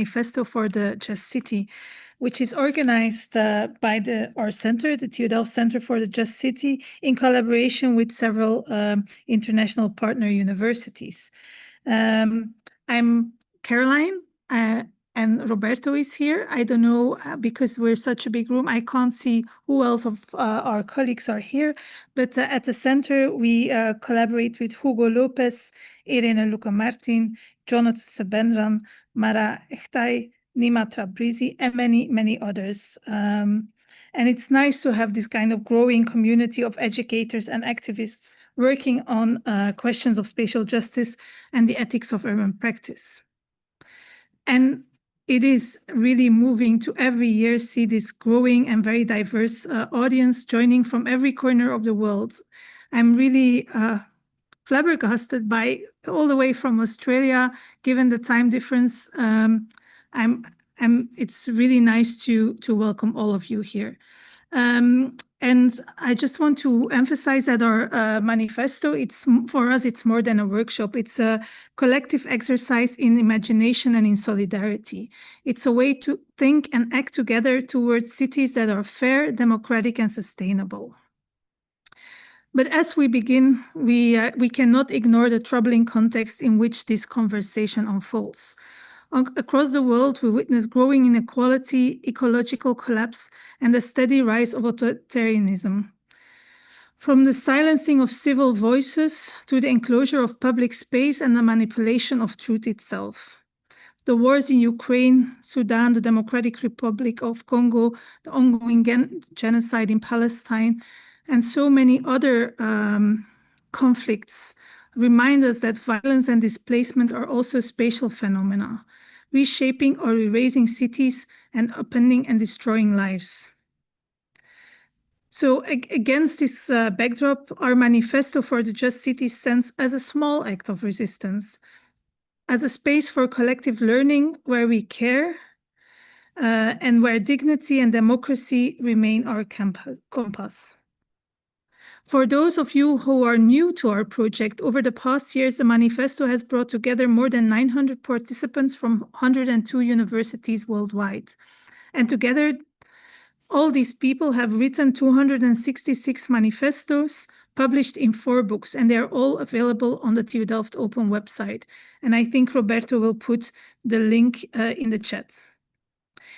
Manifesto for the Just City, which is organized by our center, the TU Delft Center for the Just City, in collaboration with several international partner universities. I'm Caroline, and Roberto is here. I don't know, because we're such a big room, I can't see who else of our colleagues are here. But at the center, we collaborate with Hugo Lopez, Irene Luca Martin, Jonathan Sebendran, Mara Echtai, Nima Trabrizi, and many, many others. And it's nice to have this kind of growing community of educators and activists working on questions of spatial justice and the ethics of urban practice. And it is really moving to every year see this growing and very diverse audience joining from every corner of the world. I'm really flabbergasted by all the way from Australia, given the time difference. It's really nice to welcome all of you here. And I just want to emphasize that our manifesto, for us, it's more than a workshop. It's a collective exercise in imagination and in solidarity. It's a way to think and act together towards cities that are fair, democratic, and sustainable. But as we begin, we cannot ignore the troubling context in which this conversation unfolds. Across the world, we witness growing inequality, ecological collapse, and the steady rise of authoritarianism. From the silencing of civil voices to the enclosure of public space and the manipulation of truth itself. The wars in Ukraine, Sudan, the Democratic Republic of Congo, the ongoing genocide in Palestine, and so many other conflicts remind us that violence and displacement are also spatial phenomena, reshaping or erasing cities and upending and destroying lives. So against this backdrop, our manifesto for the Just City stands as a small act of resistance, as a space for collective learning where we care and where dignity and democracy remain our compass. For those of you who are new to our project, over the past years, the manifesto has brought together more than 900 participants from 102 universities worldwide. And together, all these people have written 266 manifestos, published in 4 books, and they're all available on the TU Delft Open website. And I think Roberto will put the link in the chat.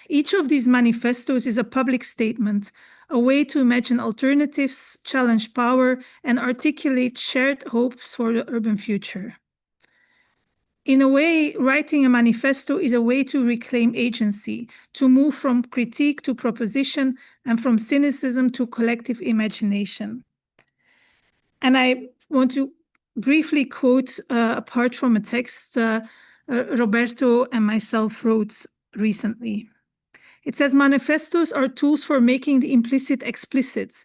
Each of these manifestos is a public statement, a way to imagine alternatives, challenge power, and articulate shared hopes for the urban future. In a way, writing a manifesto is a way to reclaim agency, to move from critique to proposition, and from cynicism to collective imagination. And I want to briefly quote a part from a text Roberto and myself wrote recently. It says, manifestos are tools for making the implicit explicit.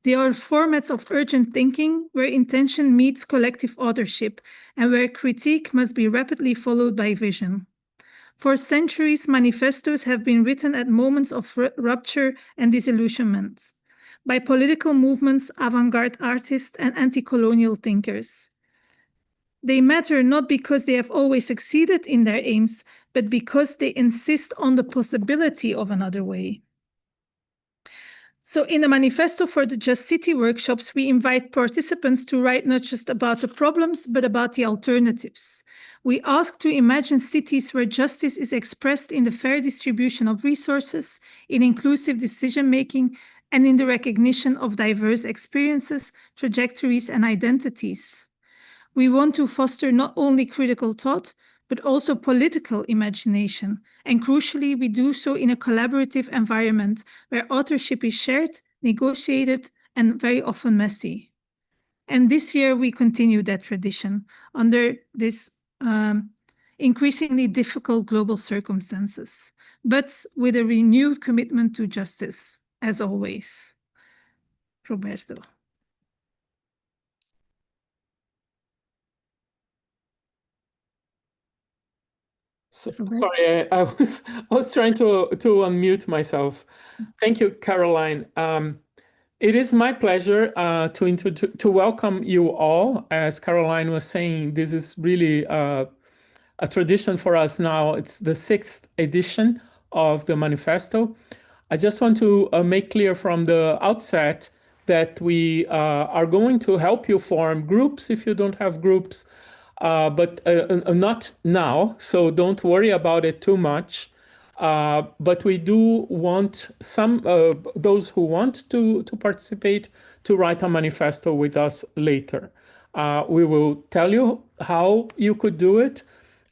They are formats of urgent thinking where intention meets collective authorship and where critique must be rapidly followed by vision. For centuries, manifestos have been written at moments of rupture and disillusionment by political movements, avant-garde artists, and anti-colonial thinkers. They matter not because they have always succeeded in their aims, but because they insist on the possibility of another way. So in the Manifesto for the Just City workshops, we invite participants to write not just about the problems, but about the alternatives. We ask to imagine cities where justice is expressed in the fair distribution of resources, in inclusive decision-making, and in the recognition of diverse experiences, trajectories, and identities. We want to foster not only critical thought, but also political imagination. And crucially, we do so in a collaborative environment where authorship is shared, negotiated, and very often messy. And this year, we continue that tradition under this increasingly difficult global circumstances, but with a renewed commitment to justice, as always. Roberto. Sorry, I was trying to unmute myself. Thank you, Caroline. It is my pleasure to welcome you all. As Caroline was saying, this is really a a tradition for us now. It's the 6th edition of the Manifesto. I just want to make clear from the outset that we are going to help you form groups if you don't have groups, but not now, so don't worry about it too much. But we do want some those who want to participate to write a manifesto with us later. We will tell you how you could do it,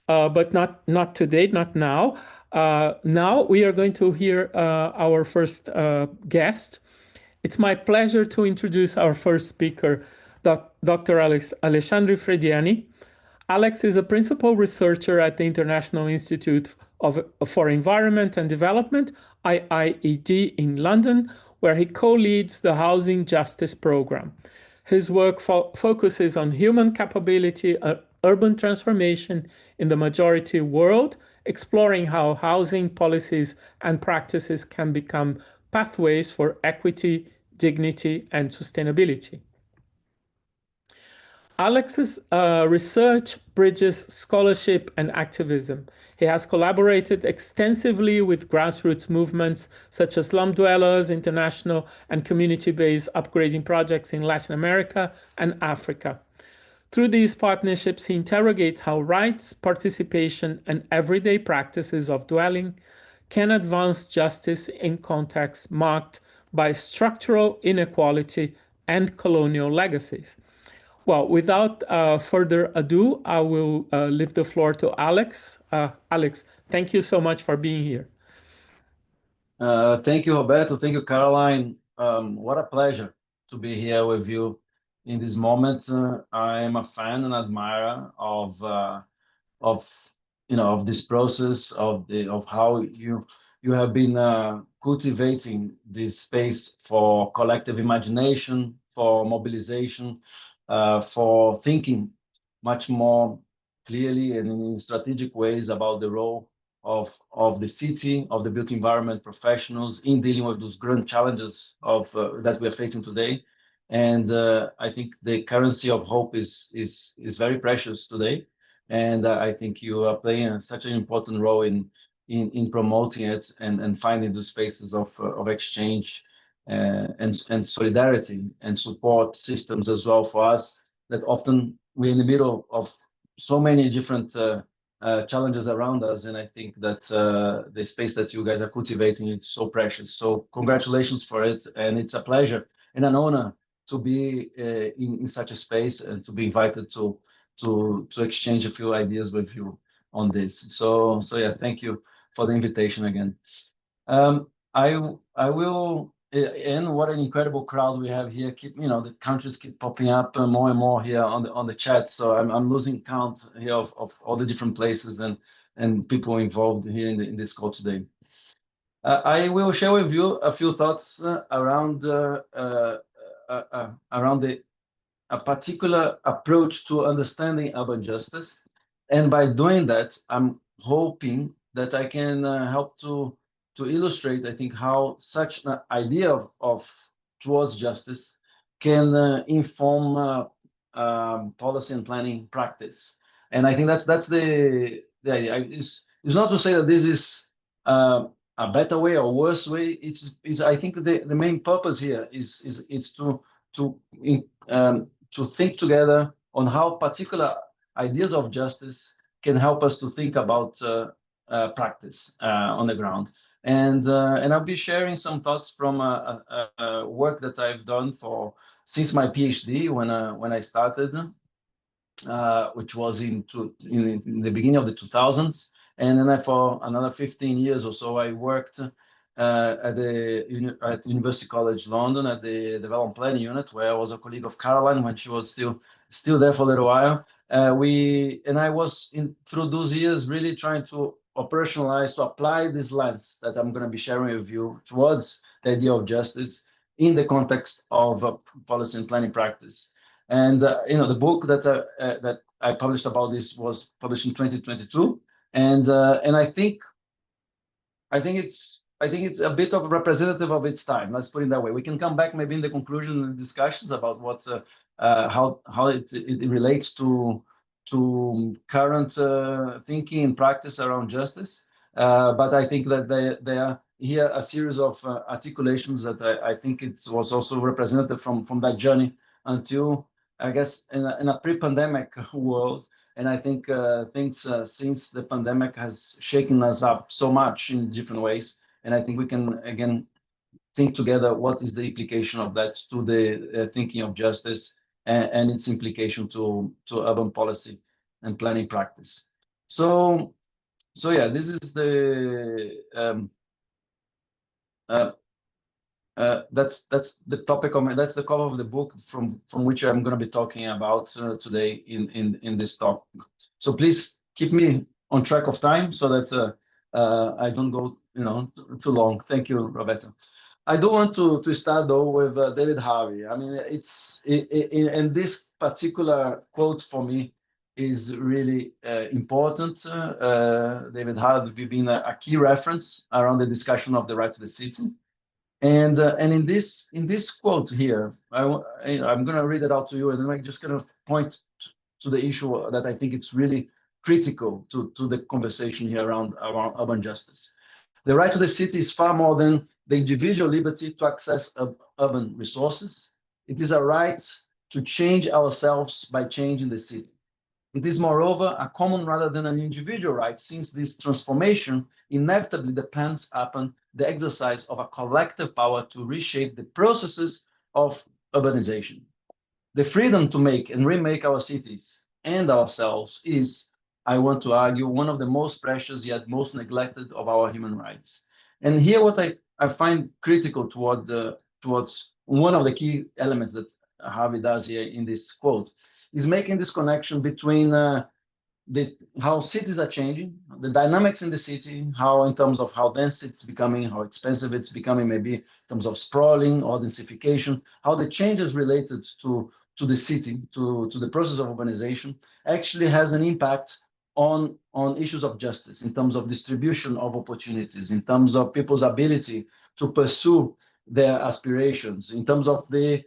but not today, not now. Now we are going to hear our first guest. It's my pleasure to introduce our first speaker, Dr. Alexandre Frediani. Alex is a principal researcher at the International Institute for Environment and Development, IIED, in London, where he co-leads the Housing Justice Program. His work focuses on human capability, urban transformation in the majority world, exploring how housing policies and practices can become pathways for equity, dignity, and sustainability. Alex's research bridges scholarship and activism. He has collaborated extensively with grassroots movements such as Slum Dwellers International and community-based upgrading projects in Latin America and Africa. Through these partnerships, he interrogates how rights, participation, and everyday practices of dwelling can advance justice in contexts marked by structural inequality and colonial legacies. Well, without further ado, I will leave the floor to Alex. Alex, thank you so much for being here. Thank you, Roberto. Thank you, Caroline. What a pleasure to be here with you in this moment. I am a fan and admirer of this process of how you have been cultivating this space for collective imagination, for mobilization, for thinking much more clearly and in strategic ways about the role of the city, of the built environment professionals in dealing with those grand challenges that we are facing today. And I think the currency of hope is very precious today. And I think you are playing such an important role in promoting it and finding the spaces of exchange and solidarity and support systems as well for us, that often we're in the middle of so many different challenges around us. And I think that the space that you guys are cultivating is so precious. So congratulations for it. And it's a pleasure and an honor to be in such a space and to be invited to exchange a few ideas with you on this. So yeah, thank you for the invitation again. I will. And what an incredible crowd we have here. The countries keep popping up more and more here on the chat. So I'm losing count here of all the different places and people involved here in this call today. I will share with you a few thoughts around a particular approach to understanding urban justice. And by doing that, I'm hoping that I can help to illustrate, I think, how such an idea of towards justice can inform policy and planning practice. And I think that's the idea. It's not to say that this is a better way or worse way. It's I think the main purpose here is to think together on how particular ideas of justice can help us to think about practice on the ground. And I'll be sharing some thoughts from work that I've done since my PhD when I started, which was in the beginning of the 2000s. And then for another 15 years or so, I worked at University College London at the Development Planning Unit, where I was a colleague of Caroline when she was still there for a little while. I was through those years really trying to operationalize, to apply this lens that I'm going to be sharing with you towards the idea of justice in the context of policy and planning practice. And the book that I published about this was published in 2022, and I think it's a bit of a representative of its time. Let's put it that way. We can come back maybe in the conclusion and discussions about how it relates to current thinking and practice around justice. But I think that they are here a series of articulations that I think it was also representative from that journey until, I guess, in a pre-pandemic world. And I think things since the pandemic has shaken us up so much in different ways. And I think we can, again, think together what is the implication of that to the thinking of justice and its implication to urban policy and planning practice. So yeah, this is the that's the topic of that's the cover of the book from which I'm going to be talking about today in this talk. So please keep me on track of time so that I don't go too long. Thank you, Roberto. I do want to start though with David Harvey. I mean, and this particular quote for me is really important. David Harvey being a key reference around the discussion of the right to the city. And in this quote here, I'm going to read it out to you, and then I'm just going to point to the issue that I think it's really critical to the conversation here around urban justice. The right to the city is far more than the individual liberty to access urban resources. It is a right to change ourselves by changing the city. It is, moreover, a common rather than an individual right, since this transformation inevitably depends upon the exercise of a collective power to reshape the processes of urbanization. The freedom to make and remake our cities and ourselves is, I want to argue, one of the most precious yet most neglected of our human rights. And here what I find critical towards one of the key elements that Harvey does here in this quote is making this connection between how cities are changing, the dynamics in the city, how in terms of how dense it's becoming, how expensive it's becoming, maybe in terms of sprawling or densification, how the changes related to the city, to the process of urbanization, actually has an impact on issues of justice, in terms of distribution of opportunities, in terms of people's ability to pursue their aspirations, in terms of the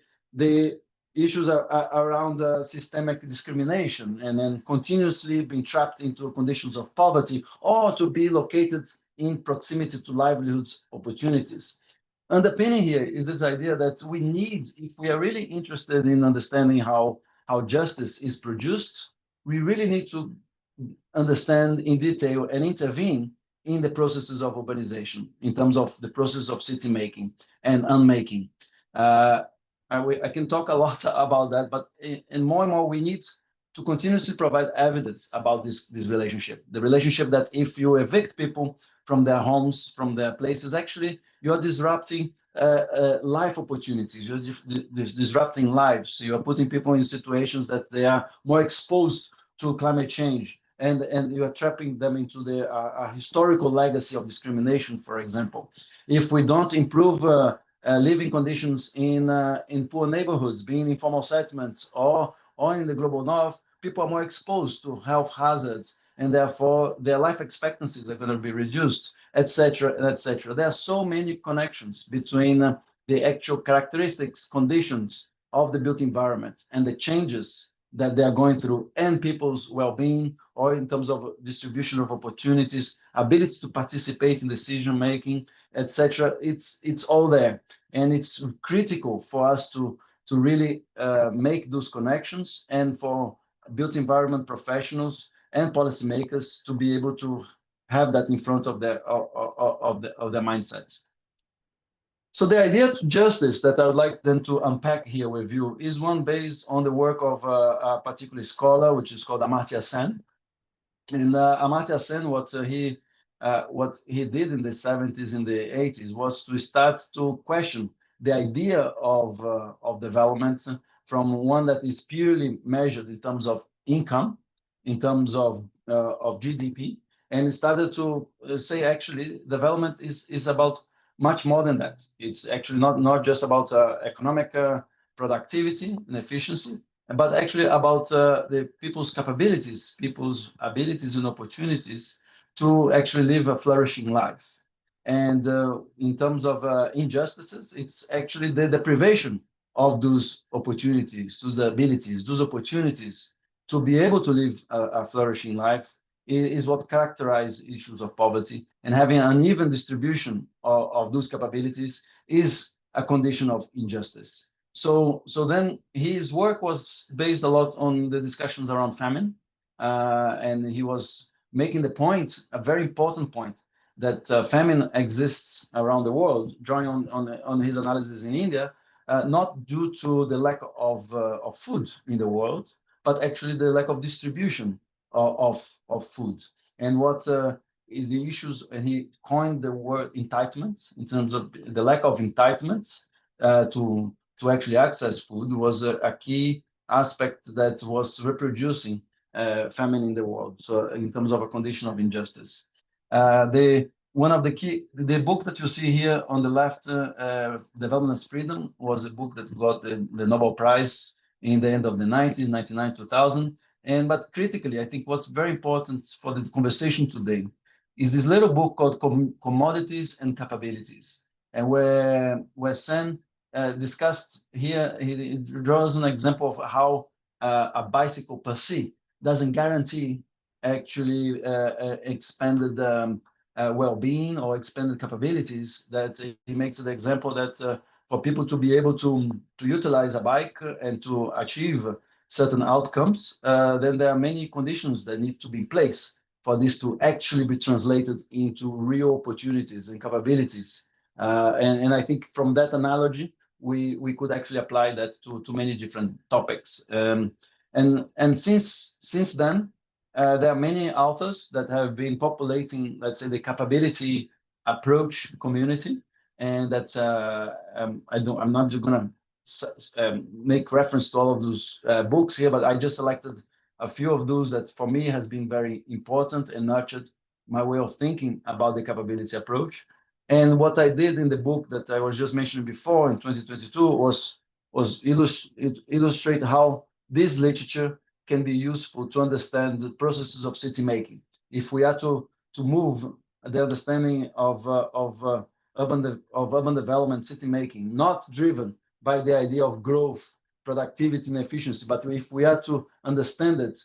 issues around systemic discrimination and then continuously being trapped into conditions of poverty or to be located in proximity to livelihoods opportunities. Underpinning here is this idea that we need, if we are really interested in understanding how justice is produced, we really need to understand in detail and intervene in the processes of urbanization, in terms of the process of city making and unmaking. I can talk a lot about that, but and more we need to continuously provide evidence about this relationship. The relationship that if you evict people from their homes, from their places, actually you are disrupting life opportunities. You're disrupting lives. You are putting people in situations that they are more exposed to climate change, and you are trapping them into a historical legacy of discrimination, for example. If we don't improve living conditions in poor neighborhoods, being informal settlements or in the global north, people are more exposed to health hazards, and therefore their life expectancies are going to be reduced, etc., etc. There are so many connections between the actual characteristics, conditions of the built environment and the changes that they are going through, and people's well-being, or in terms of distribution of opportunities, ability to participate in decision making, etc. It's all there, and it's critical for us to really make those connections, and for built environment professionals and policymakers to be able to have that in front of their mindsets. So the idea of justice that I would like then to unpack here with you is one based on the work of a particular scholar, which is called Amartya Sen. And Amartya Sen, what he did in the 70s, in the 80s, was to start to question the idea of development from one that is purely measured in terms of income, in terms of GDP, and he started to say actually development is about much more than that. It's actually not just about economic productivity and efficiency, but actually about the people's capabilities, people's abilities and opportunities to actually live a flourishing life. And in terms of injustices, it's actually the deprivation of those opportunities, those abilities, those opportunities to be able to live a flourishing life is what characterizes issues of poverty, and having an uneven distribution of those capabilities is a condition of injustice. So then his work was based a lot on the discussions around famine, and he was making the point, a very important point, that famine exists around the world, drawing on his analysis in India, not due to the lack of food in the world, but actually the lack of distribution of food. And what is the issues, and he coined the word entitlement, in terms of the lack of entitlement to actually access food was a key aspect that was reproducing famine in the world. So in terms of a condition of injustice. The book that you see here on the left, Development as Freedom, was a book that got the Nobel Prize in the end of the 90s, 99, 2000. But critically, I think what's very important for the conversation today is this little book called Commodities and Capabilities, and where Sen discussed here, he draws an example of how a bicycle per se doesn't guarantee actually expanded well-being or expanded capabilities. That he makes the example that for people to be able to utilize a bike and to achieve certain outcomes, then there are many conditions that need to be in place for this to actually be translated into real opportunities and capabilities. And I think from that analogy, we could actually apply that to many different topics. And since then, there are many authors that have been populating, let's say, the capability approach community, and that's I'm not just gonna make reference to all of those books here, but I just selected a few of those that for me has been very important and nurtured my way of thinking about the capability approach. And what I did in the book that I was just mentioning before in 2022 was illustrate how this literature can be useful to understand the processes of city making. If we are to move the understanding of urban development, city making, not driven by the idea of growth, productivity, and efficiency, but if we are to understand it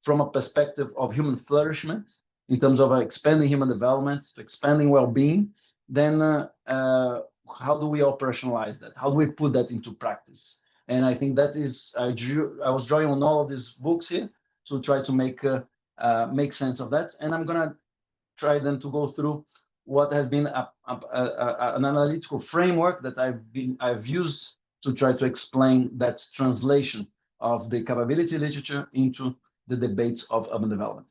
from a perspective of human flourishment, in terms of expanding human development, to expanding well-being, then how do we operationalize that? How do we put that into practice? And I think that is, I was drawing on all of these books here to try to make sense of that. And I'm gonna try then to go through what has been an analytical framework that I've used to try to explain that translation of the capability literature into the debates of urban development.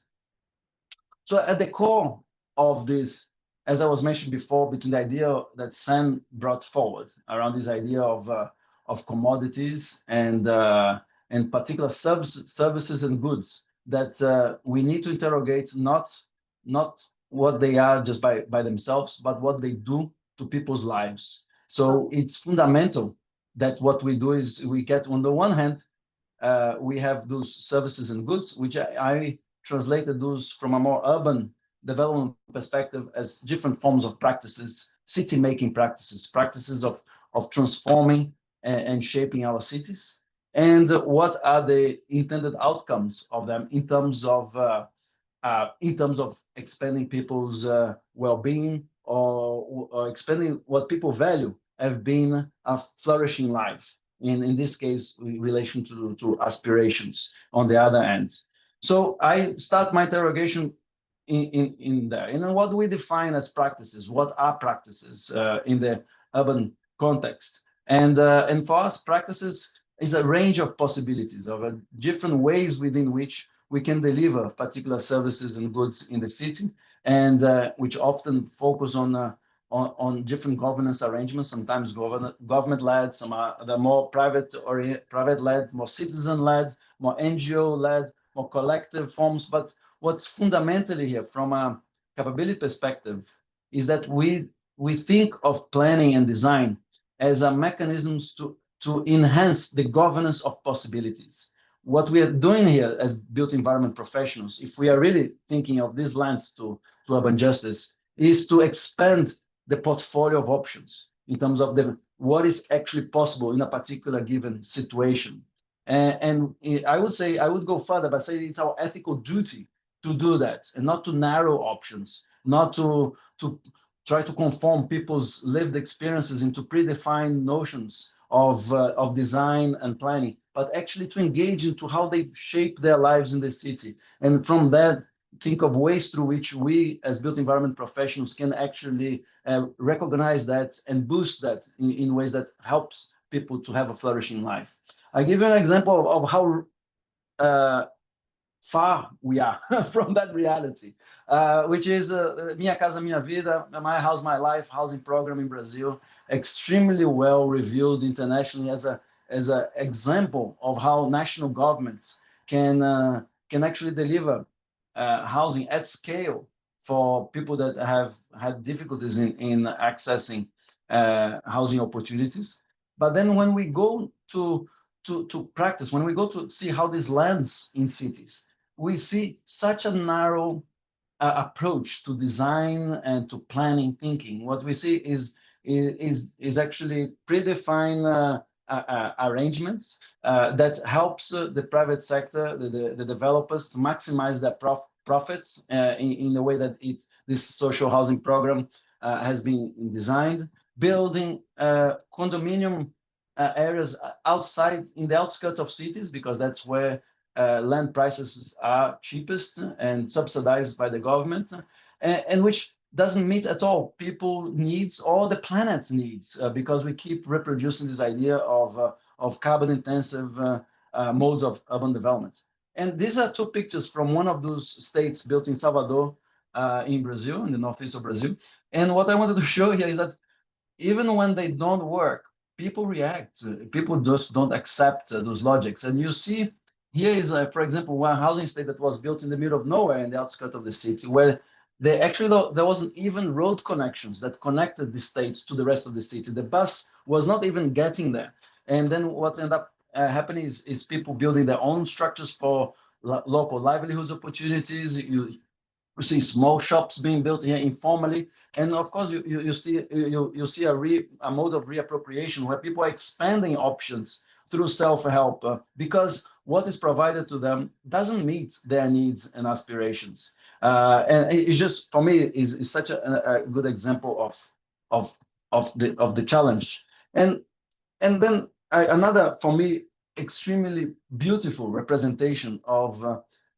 So at the core of this, as I was mentioned before, between the idea that Sen brought forward around this idea of commodities and particular services and goods, that we need to interrogate not what they are just by themselves, but what they do to people's lives. So it's fundamental that what we do is we get, on the one hand, we have those services and goods, which I translated those from a more urban development perspective as different forms of practices, city-making practices, practices of transforming and shaping our cities, and what are the intended outcomes of them in terms of expanding people's well-being or expanding what people value have been a flourishing life. In this case, in relation to aspirations on the other end. So I start my interrogation in there. And then what do we define as practices? What are practices in the urban context? And for us, practices is a range of possibilities, of different ways within which we can deliver particular services and goods in the city, and which often focus on different governance arrangements, sometimes government-led, some are the more private-led, more citizen-led, more NGO-led, more collective forms. But what's fundamentally here, from a capability perspective, is that we think of planning and design as a mechanisms to enhance the governance of possibilities. What we are doing here as built environment professionals, if we are really thinking of this lens to urban justice, is to expand the portfolio of options in terms of what is actually possible in a particular given situation. And I would say, I would go further by saying it's our ethical duty to do that, and not to narrow options, not to try to conform people's lived experiences into predefined notions of design and planning, but actually to engage into how they shape their lives in the city. And from that, think of ways through which we as built environment professionals can actually recognize that and boost that in ways that helps people to have a flourishing life. I give you an example of how far we are from that reality, which is Minha Casa Minha Vida, My House My Life housing program in Brazil, extremely well reviewed internationally as an example of how national governments can actually deliver housing at scale for people that have had difficulties in accessing housing opportunities. But then when we go to practice, when we go to see how this lands in cities, we see such a narrow approach to design and to planning thinking. What we see is actually predefined arrangements that helps the private sector, the developers, to maximize their profits in the way that this social housing program has been designed, building condominium areas outside in the outskirts of cities, because that's where land prices are cheapest and subsidized by the government, and which doesn't meet at all people needs or the planet's needs, because we keep reproducing this idea of carbon intensive modes of urban development. And these are two pictures from one of those states built in Salvador, in Brazil, in the northeast of Brazil. And what I wanted to show here is that even when they don't work, people react. People just don't accept those logics. And you see, here is, for example, one housing estate that was built in the middle of nowhere in the outskirts of the city, where there wasn't even road connections that connected the state to the rest of the city. The bus was not even getting there. And then what ended up happening is people building their own structures for local livelihoods opportunities. You see small shops being built here informally, and of course you see a mode of reappropriation where people are expanding options through self-help, because what is provided to them doesn't meet their needs and aspirations. And it's just, for me, is such a good example of the challenge. And then another, for me, extremely beautiful representation of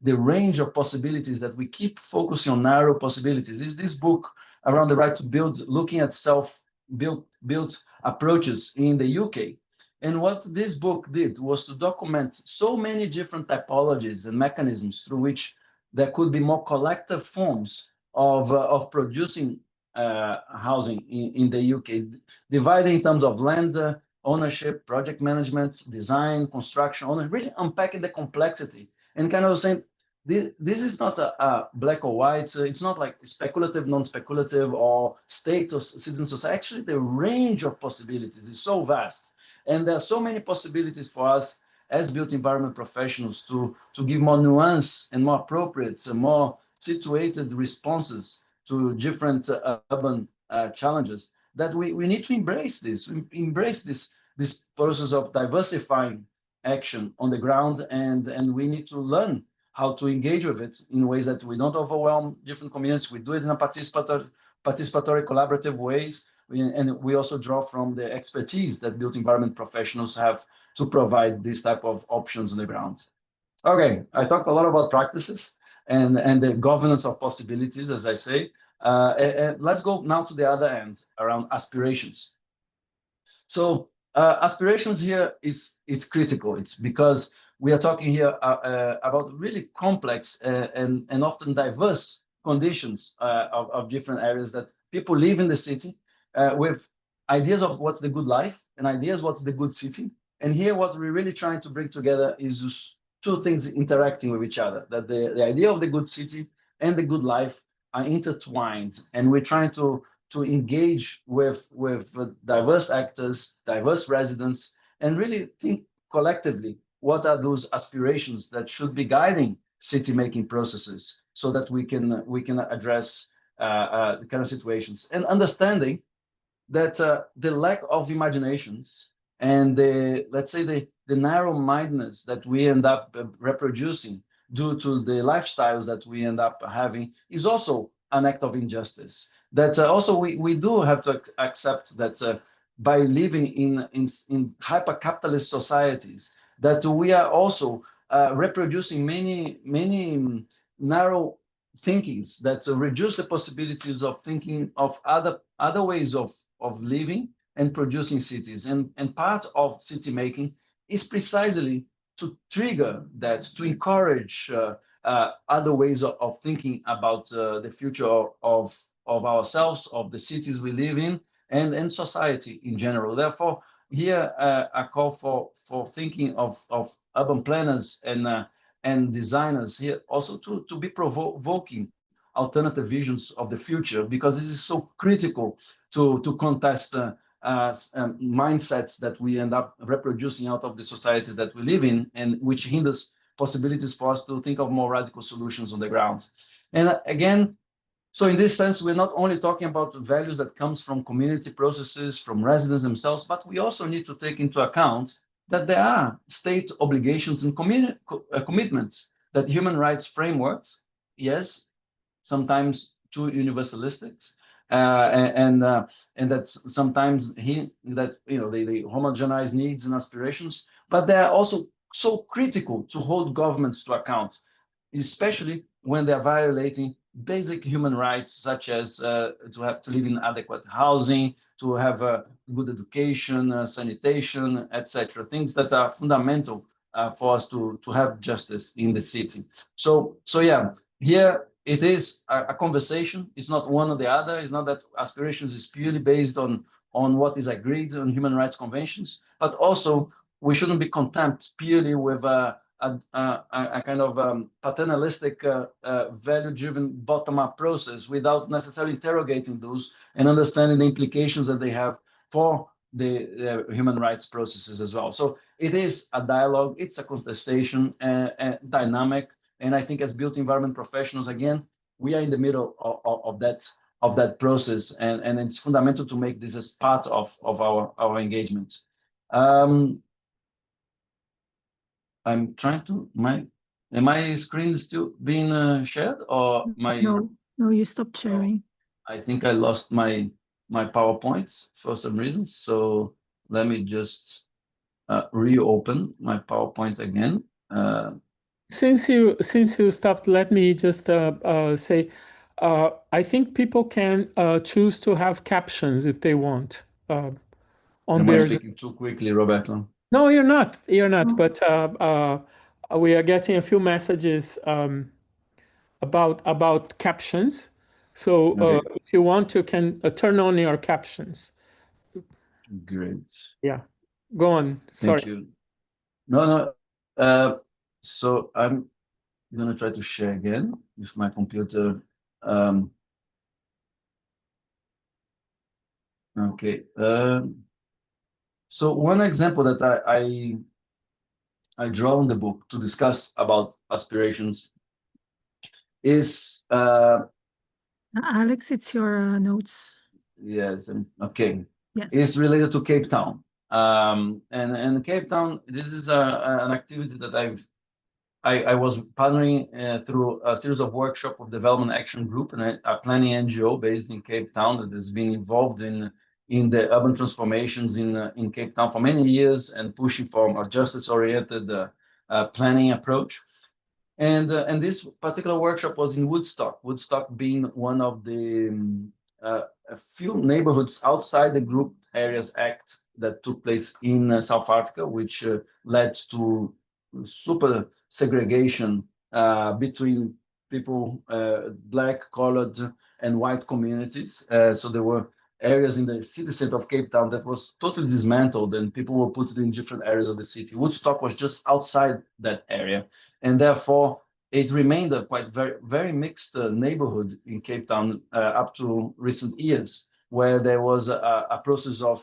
the range of possibilities that we keep focusing on narrow possibilities is this book, Around the Right to Build, looking at self-built approaches in the UK. And what this book did was to document so many different typologies and mechanisms through which there could be more collective forms of producing housing in the UK, divided in terms of land ownership, project management, design, construction, really unpacking the complexity and kind of saying, this is not a black or white. It's not like speculative, non-speculative, or state or citizen society. Actually, the range of possibilities is so vast. And there are so many possibilities for us as built environment professionals to give more nuance and more appropriate, more situated responses to different urban challenges, that we need to embrace this, this process of diversifying action on the ground, and we need to learn how to engage with it in ways that we don't overwhelm different communities. We do it in a participatory, collaborative ways. And we also draw from the expertise that built environment professionals have to provide these type of options on the ground. Okay, I talked a lot about practices and the governance of possibilities, as I say. And let's go now to the other end, around aspirations. So aspirations here is critical. It's because we are talking here about really complex and often diverse conditions of different areas that people live in the city with ideas of what's the good life and ideas what's the good city. And here what we're really trying to bring together is just two things interacting with each other, that the idea of the good city and the good life are intertwined. And we're trying to engage with diverse actors, diverse residents, and really think collectively, what are those aspirations that should be guiding city making processes, so that we can address the kind of situations, and understanding that the lack of imaginations and let's say the narrow-mindedness that we end up reproducing due to the lifestyles that we end up having is also an act of injustice. That also we do have to accept that by living in hyper-capitalist societies, that we are also reproducing many narrow thinkings that reduce the possibilities of thinking of other ways of living and producing cities. And part of city making is precisely to trigger that, to encourage other ways of thinking about the future of ourselves, of the cities we live in, and society in general. Therefore, here a call for thinking of urban planners and designers here also to be provoking alternative visions of the future, because this is so critical to contest mindsets that we end up reproducing out of the societies that we live in, and which hinders possibilities for us to think of more radical solutions on the ground. And again, so in this sense, we're not only talking about values that comes from community processes, from residents themselves, but we also need to take into account that there are state obligations and commitments that human rights frameworks, yes, sometimes too universalistic, and that sometimes they homogenize needs and aspirations, but they are also so critical to hold governments to account, especially when they are violating basic human rights, such as to live in adequate housing, to have a good education, sanitation, etc. Things that are fundamental for us to have justice in the city. So yeah, here it is a conversation. It's not one or the other. It's not that aspirations is purely based on what is agreed on human rights conventions, but also we shouldn't be content purely with a kind of paternalistic, value-driven bottom-up process without necessarily interrogating those and understanding the implications that they have for the human rights processes as well. So it is a dialogue, it's a contestation, dynamic, and I think as built environment professionals, again, we are in the middle of that process, and it's fundamental to make this as part of our engagement. I'm trying to, my screen is still being shared, or my? No, you stopped sharing. I think I lost my PowerPoints for some reason. So let me just reopen my PowerPoint again. Since you stopped, let me just say, I think people can choose to have captions if they want. On Am I speaking too quickly, Roberto? No, you're not. You're not. But we are getting a few messages about captions. So Okay. if you want, you can turn on your captions. Great. Yeah. Go on. Sorry. Thank you. No. So I'm gonna try to share again with my computer. Okay. So one example that I draw in the book to discuss about aspirations is Alex, it's your notes. Yes. Okay. Yes. It's related to Cape Town. And Cape Town, this is an activity that I was partnering through a series of workshops of Development Action Group, and a planning NGO based in Cape Town that has been involved in the urban transformations in Cape Town for many years and pushing for a justice-oriented planning approach. And this particular workshop was in Woodstock. Woodstock being one of the a few neighborhoods outside the Group Areas Act that took place in South Africa, which led to super segregation between people, black, colored, and white communities. So there were areas in the city center of Cape Town that was totally dismantled, and people were put in different areas of the city. Woodstock was just outside that area, and therefore it remained a quite very mixed neighborhood in Cape Town up to recent years, where there was a process of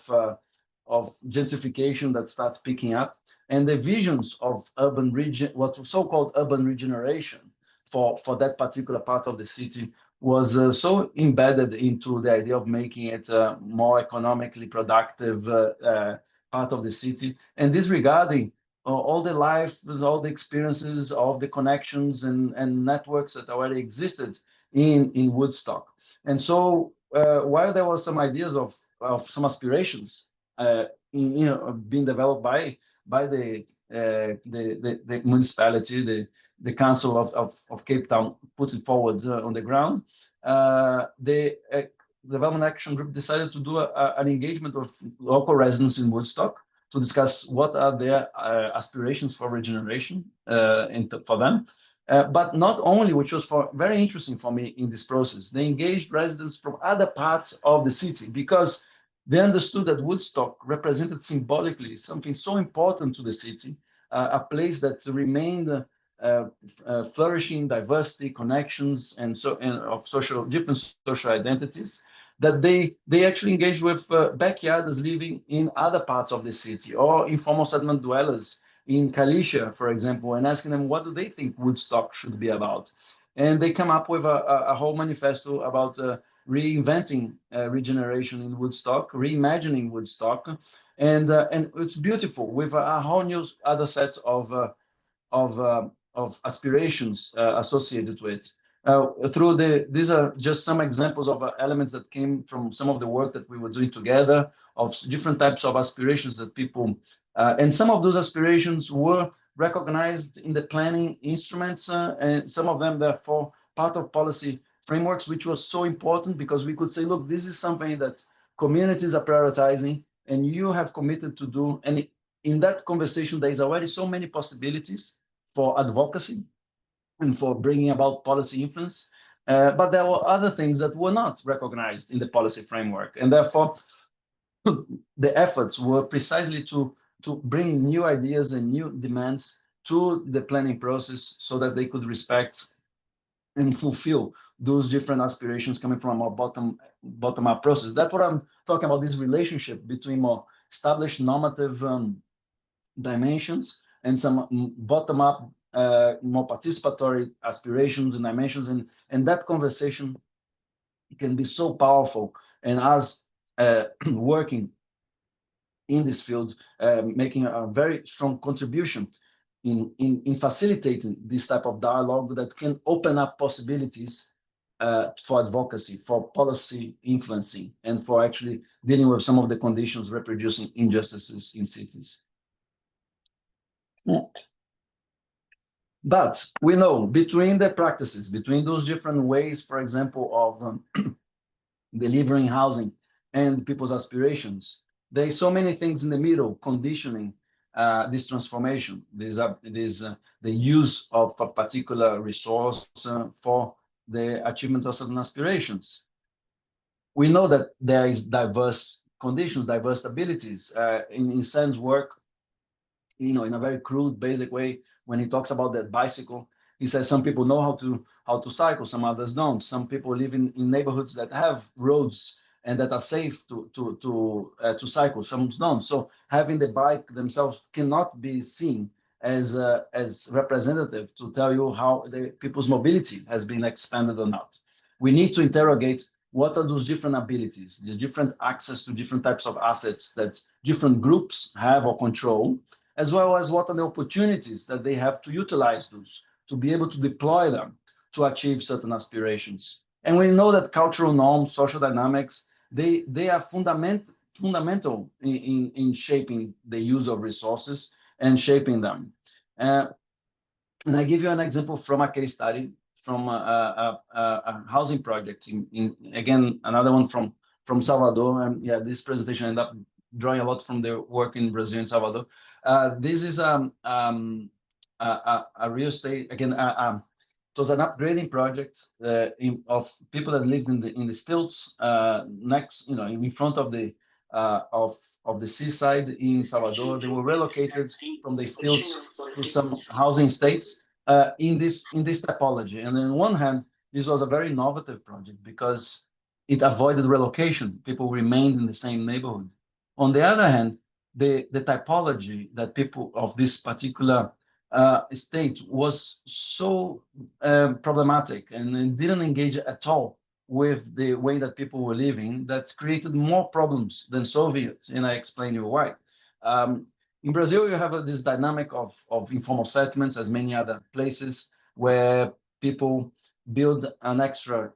gentrification that starts picking up, and the visions of urban region, what so-called urban regeneration for that particular part of the city was so embedded into the idea of making it a more economically productive part of the city, and disregarding all the life, all the experiences of the connections and networks that already existed in Woodstock. And so while there were some ideas of some aspirations being developed by the municipality, the council of Cape Town, put it forward on the ground, the Development Action Group decided to do an engagement of local residents in Woodstock to discuss what are their aspirations for regeneration for them. But not only, which was very interesting for me in this process, they engaged residents from other parts of the city because they understood that Woodstock represented symbolically something so important to the city, a place that remained flourishing, diversity, connections, and of different social identities, that they actually engaged with backyarders living in other parts of the city or informal settlement dwellers in Galicia, for example, and asking them what do they think Woodstock should be about. And they come up with a whole manifesto about reinventing regeneration in Woodstock, reimagining Woodstock, and it's beautiful with a whole new other set of aspirations associated to it. These are just some examples of elements that came from some of the work that we were doing together, of different types of aspirations that people, and some of those aspirations were recognized in the planning instruments, and some of them, therefore, part of policy frameworks, which was so important because we could say, look, this is something that communities are prioritizing and you have committed to do. And in that conversation, there is already so many possibilities for advocacy and for bringing about policy influence. But there were other things that were not recognized in the policy framework. And therefore, the efforts were precisely to bring new ideas and new demands to the planning process so that they could respect and fulfill those different aspirations coming from a bottom-up process. That's what I'm talking about, this relationship between more established normative dimensions and some bottom-up, more participatory aspirations and dimensions. And that conversation can be so powerful. And us working in this field, making a very strong contribution in facilitating this type of dialogue that can open up possibilities for advocacy, for policy influencing, and for actually dealing with some of the conditions reproducing injustices in cities. But we know between the practices, between those different ways, for example, of delivering housing and people's aspirations, there is so many things in the middle conditioning this transformation. The use of a particular resource for the achievement of certain aspirations. We know that there is diverse conditions, diverse abilities. In Sen's work, in a very crude, basic way, when he talks about that bicycle, he says some people know how to cycle, some others don't. Some people live in neighborhoods that have roads and that are safe to cycle, some don't. So having the bike themselves cannot be seen as representative to tell you how the people's mobility has been expanded or not. We need to interrogate what are those different abilities, the different access to different types of assets that different groups have or control, as well as what are the opportunities that they have to utilize those, to be able to deploy them to achieve certain aspirations. And we know that cultural norms, social dynamics, they are fundamental in shaping the use of resources and shaping them. And I give you an example from a case study from a housing project again, another one from Salvador. And yeah, this presentation ended up drawing a lot from the work in Brazil and Salvador. This is a real estate, again, it was an upgrading project of people that lived in the stilts next, in front of the seaside in Salvador. They were relocated from the stilts to some housing estates in this typology. And on one hand, this was a very innovative project because it avoided relocation. People remained in the same neighborhood. On the other hand, the typology that people of this particular state was so problematic and didn't engage at all with the way that people were living, that created more problems than solved it. And I explain you why. In Brazil, you have this dynamic of informal settlements, as many other places, where people build an extra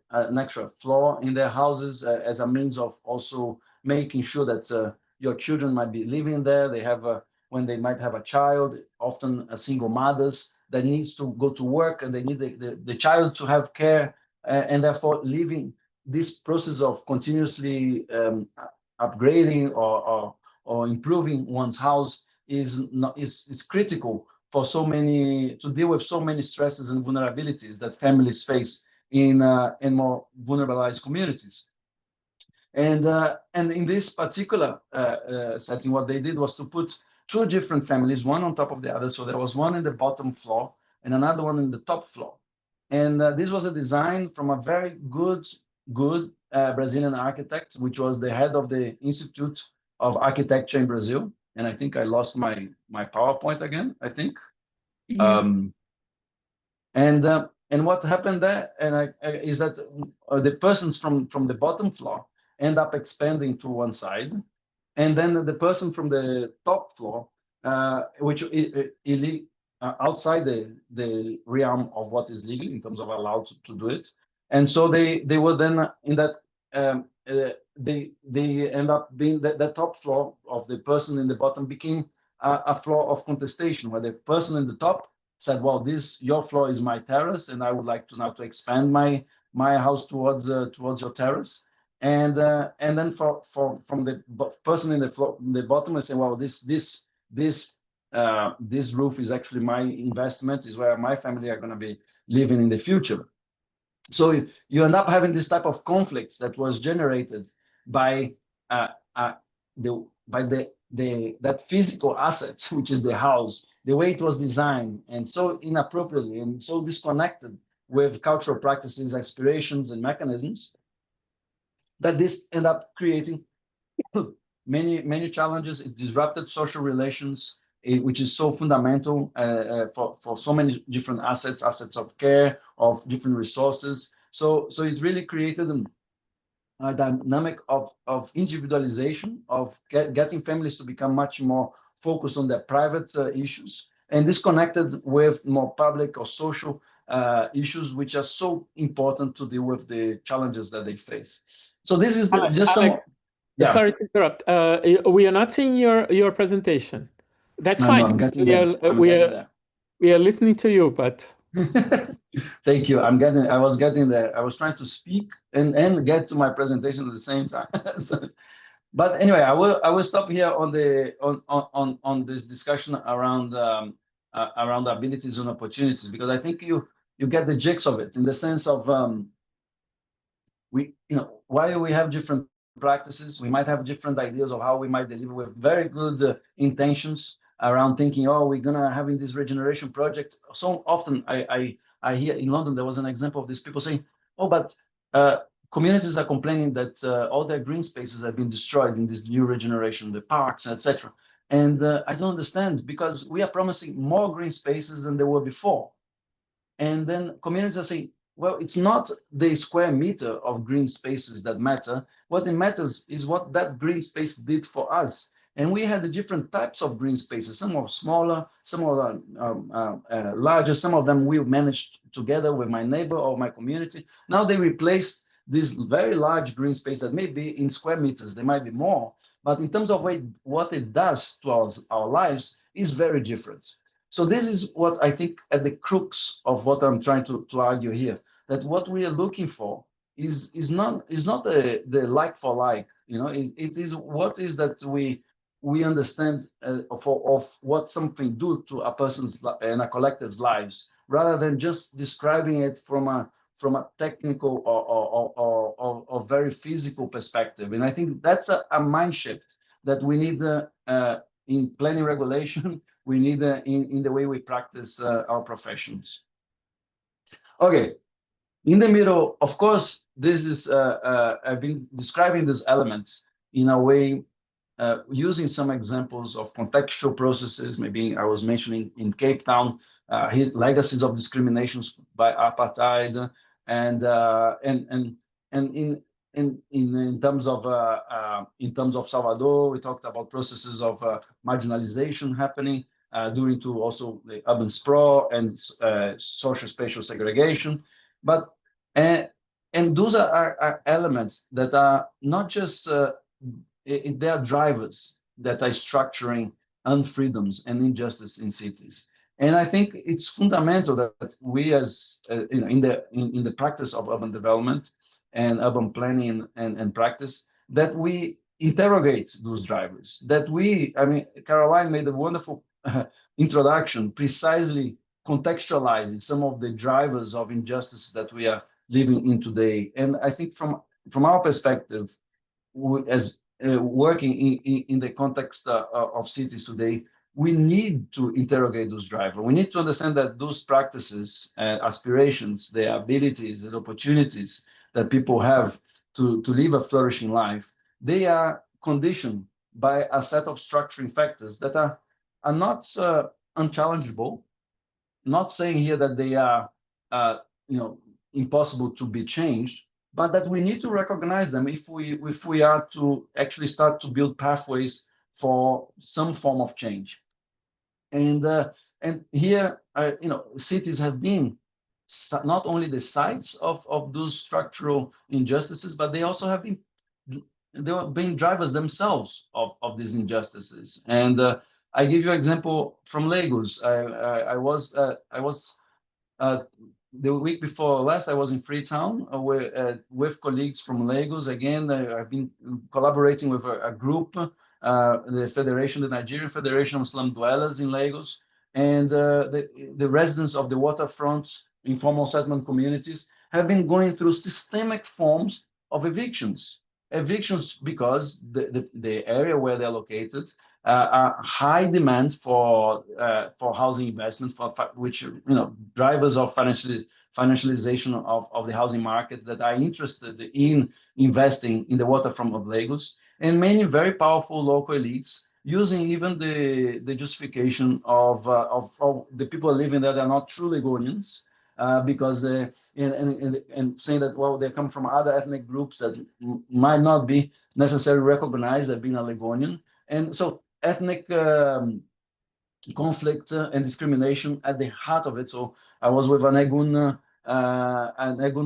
floor in their houses as a means of also making sure that your children might be living there. They have when they might have a child, often a single mothers that needs to go to work, and they need the child to have care, and therefore living this process of continuously upgrading or improving one's house is critical for to deal with so many stresses and vulnerabilities that families face in more vulnerabilized communities. And in this particular setting, what they did was to put two different families, one on top of the other. So there was one in the bottom floor and another one in the top floor. And this was a design from a very good Brazilian architect, which was the head of the Institute of Architecture in Brazil. And I think I lost my PowerPoint again, I think. Yes. And what happened there is that the persons from the bottom floor end up expanding to one side. And then the person from the top floor, which outside the realm of what is legal in terms of allowed to do it. And so they were then in that, they end up being the top floor of the person in the bottom became a floor of contestation, where the person in the top said, well, your floor is my terrace, and I would like to now to expand my house towards your terrace. And then from the person in the bottom, I say, well, this roof is actually my investment, is where my family are going to be living in the future. So you end up having this type of conflicts that was generated by that physical asset, which is the house, the way it was designed, and so inappropriately and so disconnected with cultural practices, aspirations, and mechanisms, that this ended up creating many challenges. It disrupted social relations, which is so fundamental for so many different assets of care, of different resources. So it really created a dynamic of individualization, of getting families to become much more focused on their private issues, and disconnected with more public or social issues, which are so important to deal with the challenges that they face. So this is just some. Yeah. Sorry to interrupt. We are not seeing your presentation. That's fine. No, I'm getting there. We are listening to you, but. Thank you. I was getting there. I was trying to speak and get to my presentation at the same time. But anyway, I will stop here on this discussion around abilities and opportunities, because I think you get the gist of it, in the sense of while we have different practices, we might have different ideas of how we might deliver, with very good intentions around thinking, oh, we're gonna having this regeneration project. So often I hear in London, there was an example of these people saying, oh, but communities are complaining that all their green spaces have been destroyed in this new regeneration, the parks, etc. And I don't understand, because we are promising more green spaces than there were before. And then communities are saying, well, it's not the square meter of green spaces that matter. What it matters is what that green space did for us. And we had the different types of green spaces. Some were smaller, some were larger. Some of them we managed together with my neighbor or my community. Now they replaced this very large green space that may be in square meters. There might be more, but in terms of what it does to our lives is very different. So this is what I think at the crux of what I'm trying to argue here, that what we are looking for is not the like for like. It is what is that we understand of what something do to a person's and a collective's lives, rather than just describing it from a technical or very physical perspective. And I think that's a mind shift that we need in planning regulation, we need in the way we practice our professions. Okay, in the middle, of course, this is, I've been describing these elements in a way using some examples of contextual processes. Maybe I was mentioning in Cape Town, his legacies of discriminations by apartheid, and in terms of Salvador, we talked about processes of marginalization happening due to also the urban sprawl and social spatial segregation. But and those are elements that are not just they are drivers that are structuring unfreedoms and injustice in cities. And I think it's fundamental that we, as in the practice of urban development and urban planning and practice, that we interrogate those drivers. That we, I mean, Caroline made a wonderful introduction, precisely contextualizing some of the drivers of injustice that we are living in today. And I think from our perspective, as working in the context of cities today, we need to interrogate those drivers. We need to understand that those practices, aspirations, the abilities and opportunities that people have to live a flourishing life, they are conditioned by a set of structuring factors that are not unchallengeable. Not saying here that they are impossible to be changed, but that we need to recognize them if we are to actually start to build pathways for some form of change. And here, cities have been not only the sites of those structural injustices, but they also have been drivers themselves of these injustices. And I give you an example from Lagos. I was the week before last, I was in Freetown with colleagues from Lagos. Again, I've been collaborating with a group, the Nigerian Federation of Slum Dwellers in Lagos, and the residents of the waterfront informal settlement communities have been going through systemic forms of evictions. Evictions because the area where they're located are high demand for housing investment, which drivers of financialization of the housing market that are interested in investing in the waterfront of Lagos, and many very powerful local elites using even the justification of the people living there that are not true Lagonians, because and saying that, well, they come from other ethnic groups that might not be necessarily recognized as being a Lagonian. And so ethnic conflict and discrimination at the heart of it. So I was with an Egun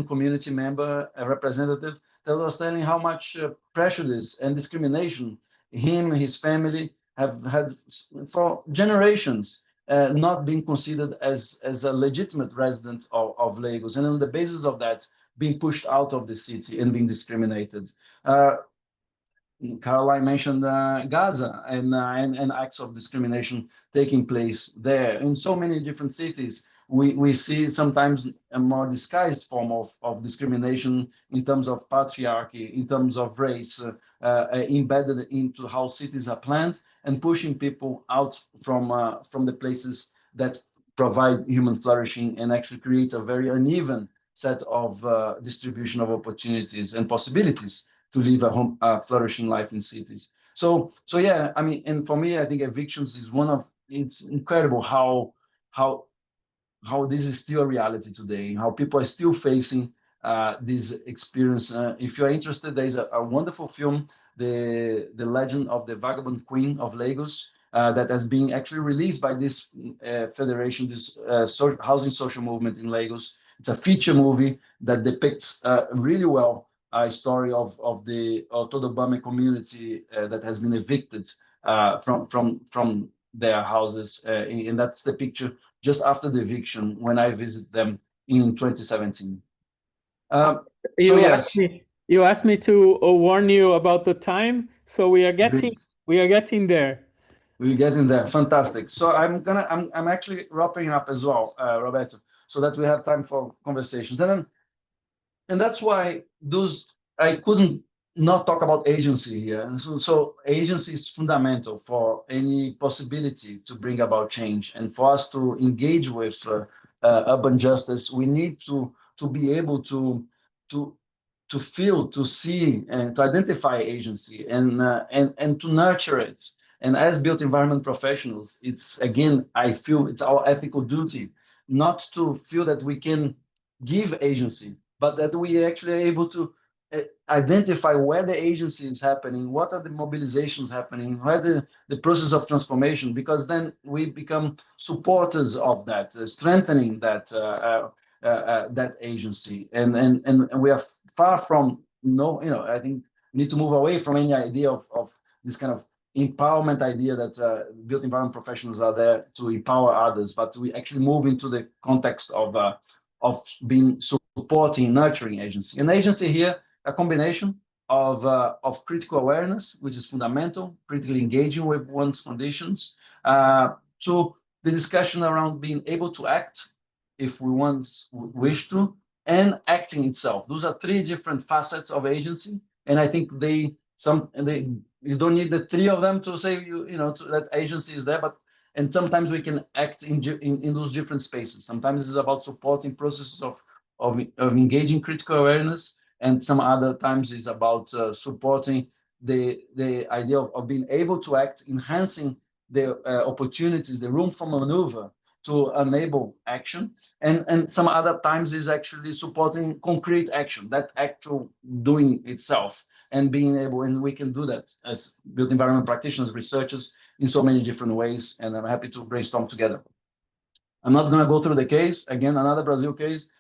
community member, a representative, that was telling how much prejudice and discrimination him, his family have had for generations, not being considered as a legitimate resident of Lagos, and on the basis of that, being pushed out of the city and being discriminated. Caroline mentioned Gaza and acts of discrimination taking place there. In so many different cities, we see sometimes a more disguised form of discrimination in terms of patriarchy, in terms of race, embedded into how cities are planned and pushing people out from the places that provide human flourishing and actually create a very uneven set of distribution of opportunities and possibilities to live a flourishing life in cities. So yeah, I mean, and for me, I think evictions is it's incredible how this is still a reality today, how people are still facing this experience. If you're interested, there is a wonderful film, the Legend of the Vagabond Queen of Lagos, that has been actually released by this federation, this housing social movement in Lagos. It's a feature movie that depicts really well a story of the Otodobame community that has been evicted from their houses, and that's the picture just after the eviction when I visited them in 2017. You asked me to warn you about the time, so we are getting there. We're getting there. Fantastic. So I'm actually wrapping up as well, Roberto, so that we have time for conversations. And that's why I couldn't not talk about agency here. So agency is fundamental for any possibility to bring about change. And for us to engage with urban justice, we need to be able to feel, to see, and to identify agency and to nurture it. And as built environment professionals, I feel it's our ethical duty not to feel that we can give agency, but that we actually are able to identify where the agency is happening, what are the mobilizations happening, where the process of transformation, because then we become supporters of that, strengthening that agency, and we are far from I think we need to move away from any idea of this kind of empowerment idea that built environment professionals are there to empower others, but we actually move into the context of being supporting, nurturing agency. An agency here, a combination of critical awareness, which is fundamental, critically engaging with one's conditions, to the discussion around being able to act if we wish to, and acting itself. Those are three different facets of agency, and I think you don't need the three of them to say that agency is there, and sometimes we can act in those different spaces. Sometimes it's about supporting processes of engaging critical awareness, and some other times it's about supporting the idea of being able to act, enhancing the opportunities, the room for maneuver to enable action, and some other times is actually supporting concrete action, that actual doing itself, and being able, and we can do that as built environment practitioners, researchers, in so many different ways, and I'm happy to brainstorm together. I'm not going to go through the case. Again, another Brazil case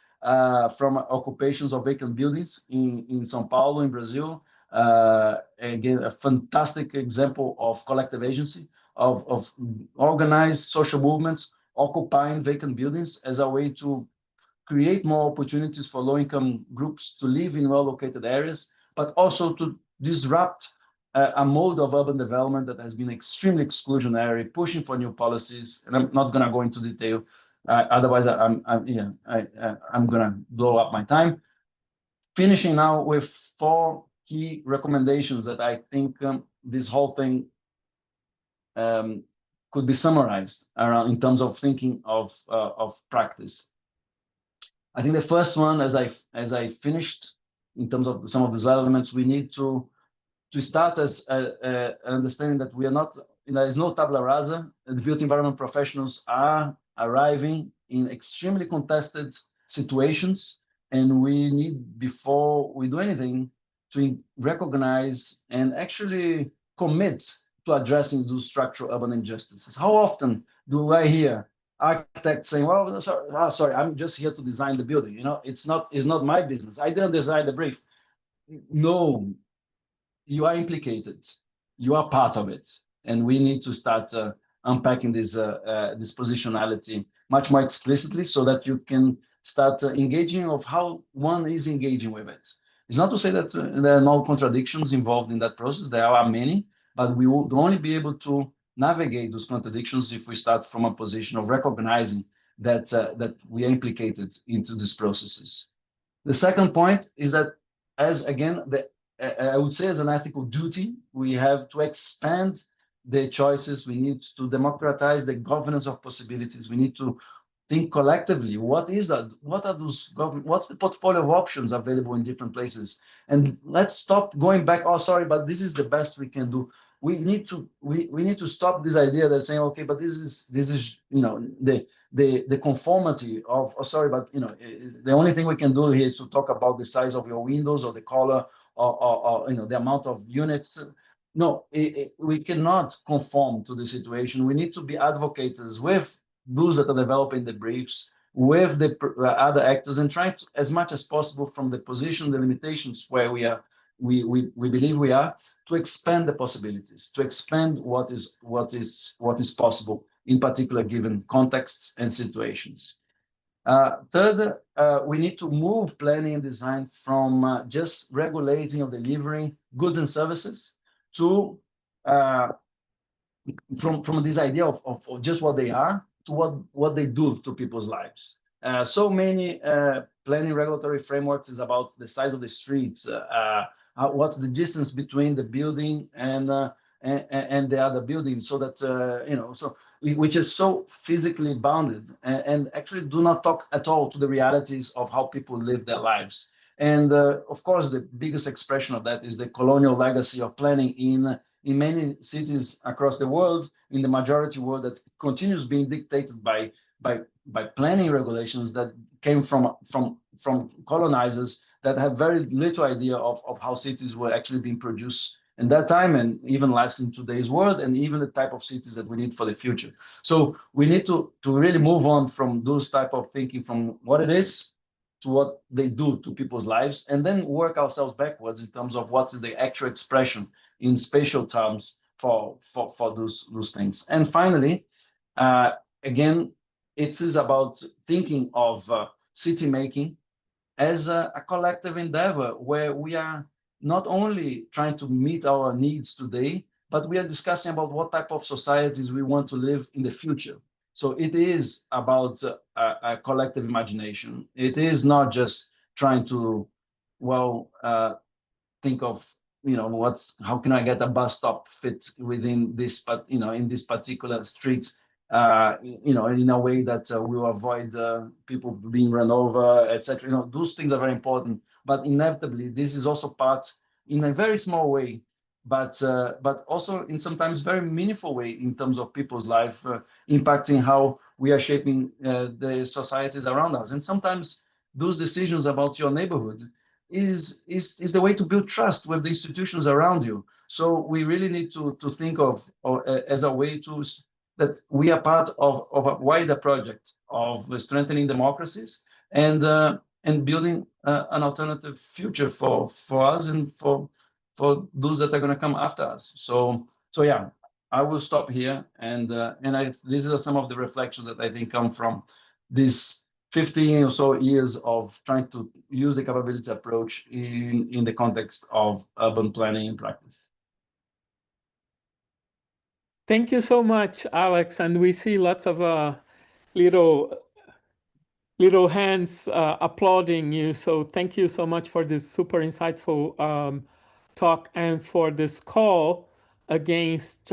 from occupations of vacant buildings in São Paulo, in Brazil. Again, a fantastic example of collective agency, of organized social movements occupying vacant buildings as a way to create more opportunities for low-income groups to live in well-located areas, but also to disrupt a mode of urban development that has been extremely exclusionary, pushing for new policies. And I'm not going to go into detail, otherwise I'm going to blow up my time. Finishing now with 4 key recommendations that I think this whole thing could be summarized around in terms of thinking of practice. I think the first one, as I finished, in terms of some of these elements, we need to start as understanding that we are not, there is no tabula rasa. The built environment professionals are arriving in extremely contested situations, and we need, before we do anything, to recognize and actually commit to addressing those structural urban injustices. How often do I hear architects saying, "Well, sorry, I'm just here to design the building. It's not my business. I didn't design the brief." No, you are implicated. You are part of it, and we need to start unpacking this positionality much more explicitly, so that you can start engaging of how one is engaging with it. It's not to say that there are no contradictions involved in that process. There are many, but we will only be able to navigate those contradictions if we start from a position of recognizing that we are implicated into these processes. The second point is that, as again, I would say as an ethical duty, we have to expand the choices. We need to democratize the governance of possibilities. We need to think collectively. What is that? What are those? What's the portfolio of options available in different places? And let's stop going back. Oh, sorry, but this is the best we can do. We need to stop this idea that saying, okay, but this is the conformity of, oh, sorry, but the only thing we can do here is to talk about the size of your windows or the color or the amount of units. No, we cannot conform to the situation. We need to be advocates with those that are developing the briefs, with the other actors, and try to, as much as possible, from the position, the limitations where we believe we are, to expand the possibilities, to expand what is possible, in particular given contexts and situations. Third, we need to move planning and design from just regulating or delivering goods and services to from this idea of just what they are to what they do to people's lives. So many planning regulatory frameworks is about the size of the streets, what's the distance between the building and the other building, so that which is so physically bounded, and actually do not talk at all to the realities of how people live their lives. And of course, the biggest expression of that is the colonial legacy of planning in many cities across the world, in the majority world, that continues being dictated by planning regulations that came from colonizers that have very little idea of how cities were actually being produced in that time, and even less in today's world, and even the type of cities that we need for the future. So we need to really move on from those type of thinking, from what it is to what they do to people's lives, and then work ourselves backwards in terms of what's the actual expression in spatial terms for those things. And finally, again, it is about thinking of city making as a collective endeavor, where we are not only trying to meet our needs today, but we are discussing about what type of societies we want to live in the future. So it is about a collective imagination. It is not just trying to, well, think of, how can I get a bus stop fit within this, but in this particular street, in a way that will avoid people being run over, etc. Those things are very important. But inevitably, this is also part, in a very small way, but also in sometimes very meaningful way in terms of people's life, impacting how we are shaping the societies around us. And sometimes those decisions about your neighborhood is the way to build trust with the institutions around you. So we really need to think of as a way to that we are part of a wider project of strengthening democracies and building an alternative future for us and for those that are going to come after us. So yeah, I will stop here, and these are some of the reflections that I think come from this 15 or so years of trying to use the capability approach in the context of urban planning in practice. Thank you so much, Alex. And we see lots of little hands applauding you. So thank you so much for this super insightful talk, and for this call against,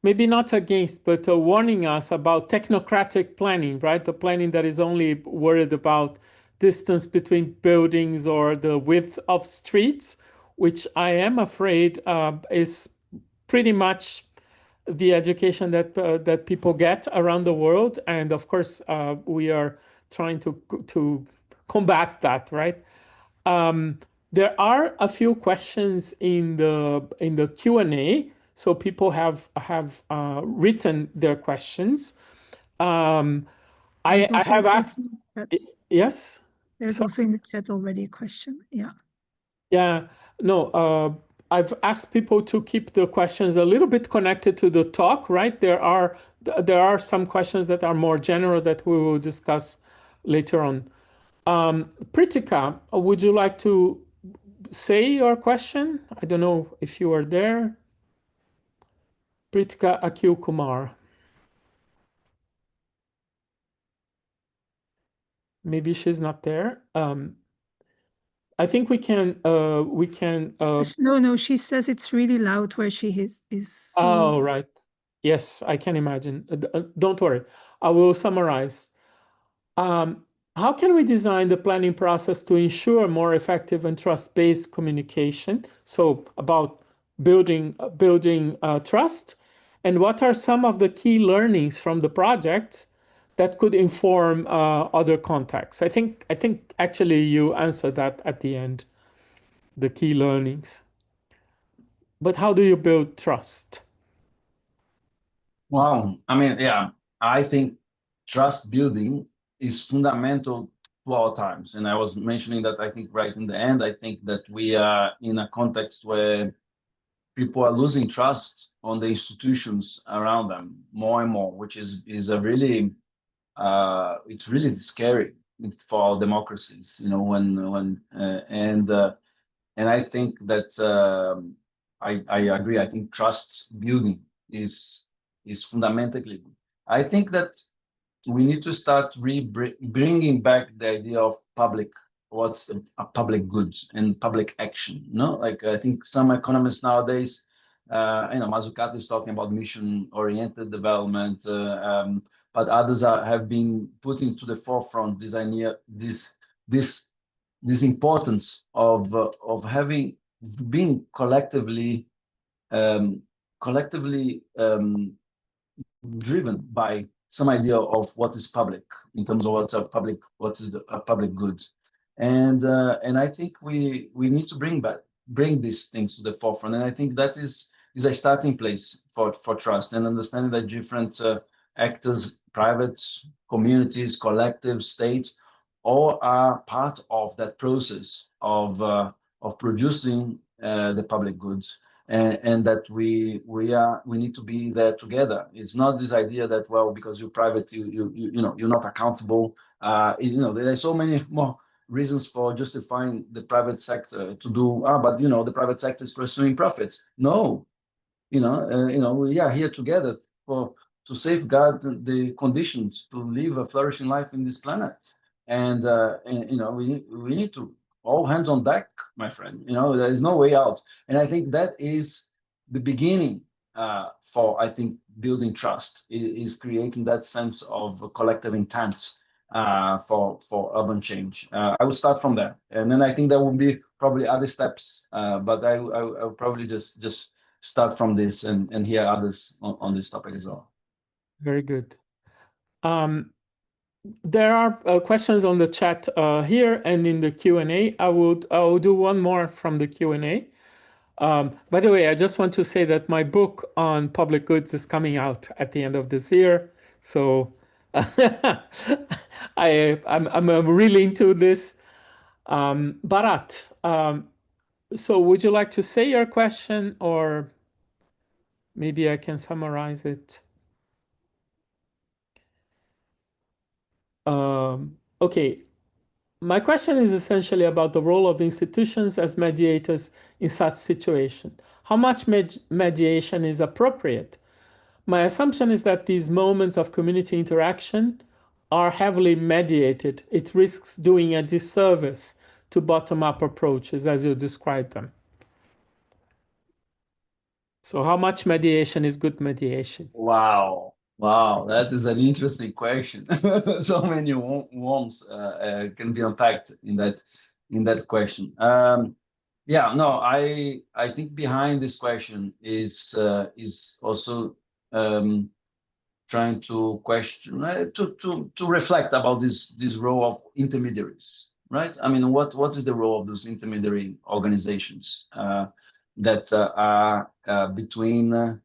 maybe not against, but warning us about technocratic planning, right? The planning that is only worried about distance between buildings or the width of streets, which I am afraid is pretty much the education that people get around the world. And of course, we are trying to combat that, right? There are a few questions in the Q&A, so people have written their questions. I have asked. Yes. There's also in the chat already a question. Yeah. Yeah. No. I've asked people to keep the questions a little bit connected to the talk, right? There are some questions that are more general that we will discuss later on. Pritika, would you like to say your question? I don't know if you are there. Pritika Akil Kumar. Maybe she's not there. I think we can. No, she says it's really loud where she is. So... Oh, right. Yes, I can imagine. Don't worry. I will summarize. How can we design the planning process to ensure more effective and trust-based communication? So about building trust, and what are some of the key learnings from the project that could inform other contexts? I think actually you answered that at the end, the key learnings. But how do you build trust? Well, I mean, yeah, I think trust building is fundamental to our times. And I was mentioning that I think right in the end, I think that we are in a context where people are losing trust on the institutions around them more and more, which is a really, it's really scary for our democracies, and I think that I agree. I think trust building is fundamentally good. I think that we need to start bringing back the idea of what's a public good and public action. Like I think some economists nowadays, Mazzucato is talking about mission-oriented development, but others have been putting to the forefront this this importance of being collectively driven by some idea of what is public in terms of what is a public good, and I think we need to bring these things to the forefront, and I think that is a starting place for trust and understanding that different actors, private communities, collectives, states, all are part of that process of producing the public goods, and that we need to be there together. It's not this idea that, well, because you're private, you know, you're not accountable. You know, there are so many more reasons for justifying the private sector to do. But you know, the private sector is pursuing profits. No, you know, we are here together to safeguard the conditions to live a flourishing life in this planet. And you know, we need to all hands on deck, my friend. You know, there is no way out. And I think that is the beginning for, I think, building trust, is creating that sense of collective intent for urban change. I will start from there, and then I think there will be probably other steps, but I'll probably just start from this and hear others on this topic as well. Very good. There are questions on the chat here and in the Q&A. I will do one more from the Q&A. By the way, I just want to say that my book on public goods is coming out at the end of this year. So I'm really into this. Bharat, so would you like to say your question, or maybe I can summarize it? Okay. My question is essentially about the role of institutions as mediators in such situation. How much mediation is appropriate? My assumption is that these moments of community interaction are heavily mediated. It risks doing a disservice to bottom-up approaches as you describe them. So how much mediation is good mediation? Wow, that is an interesting question. So many worms can be unpacked in that question. Yeah, no, I think behind this question is also trying to question, to reflect about this role of intermediaries, right? I mean, what is the role of those intermediary organizations that are between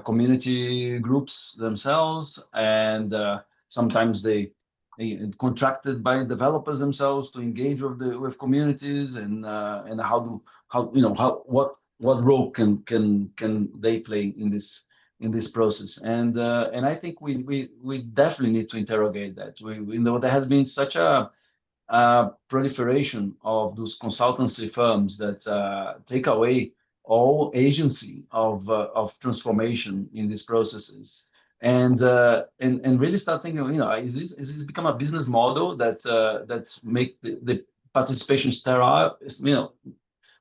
community groups themselves, and sometimes they contracted by developers themselves to engage with communities, and what role can they play in this process? And I think we definitely need to interrogate that. We know there has been such a proliferation of those consultancy firms that take away all agency of transformation in these processes, and really start thinking, you know, is this become a business model that make the participation sterile? You know,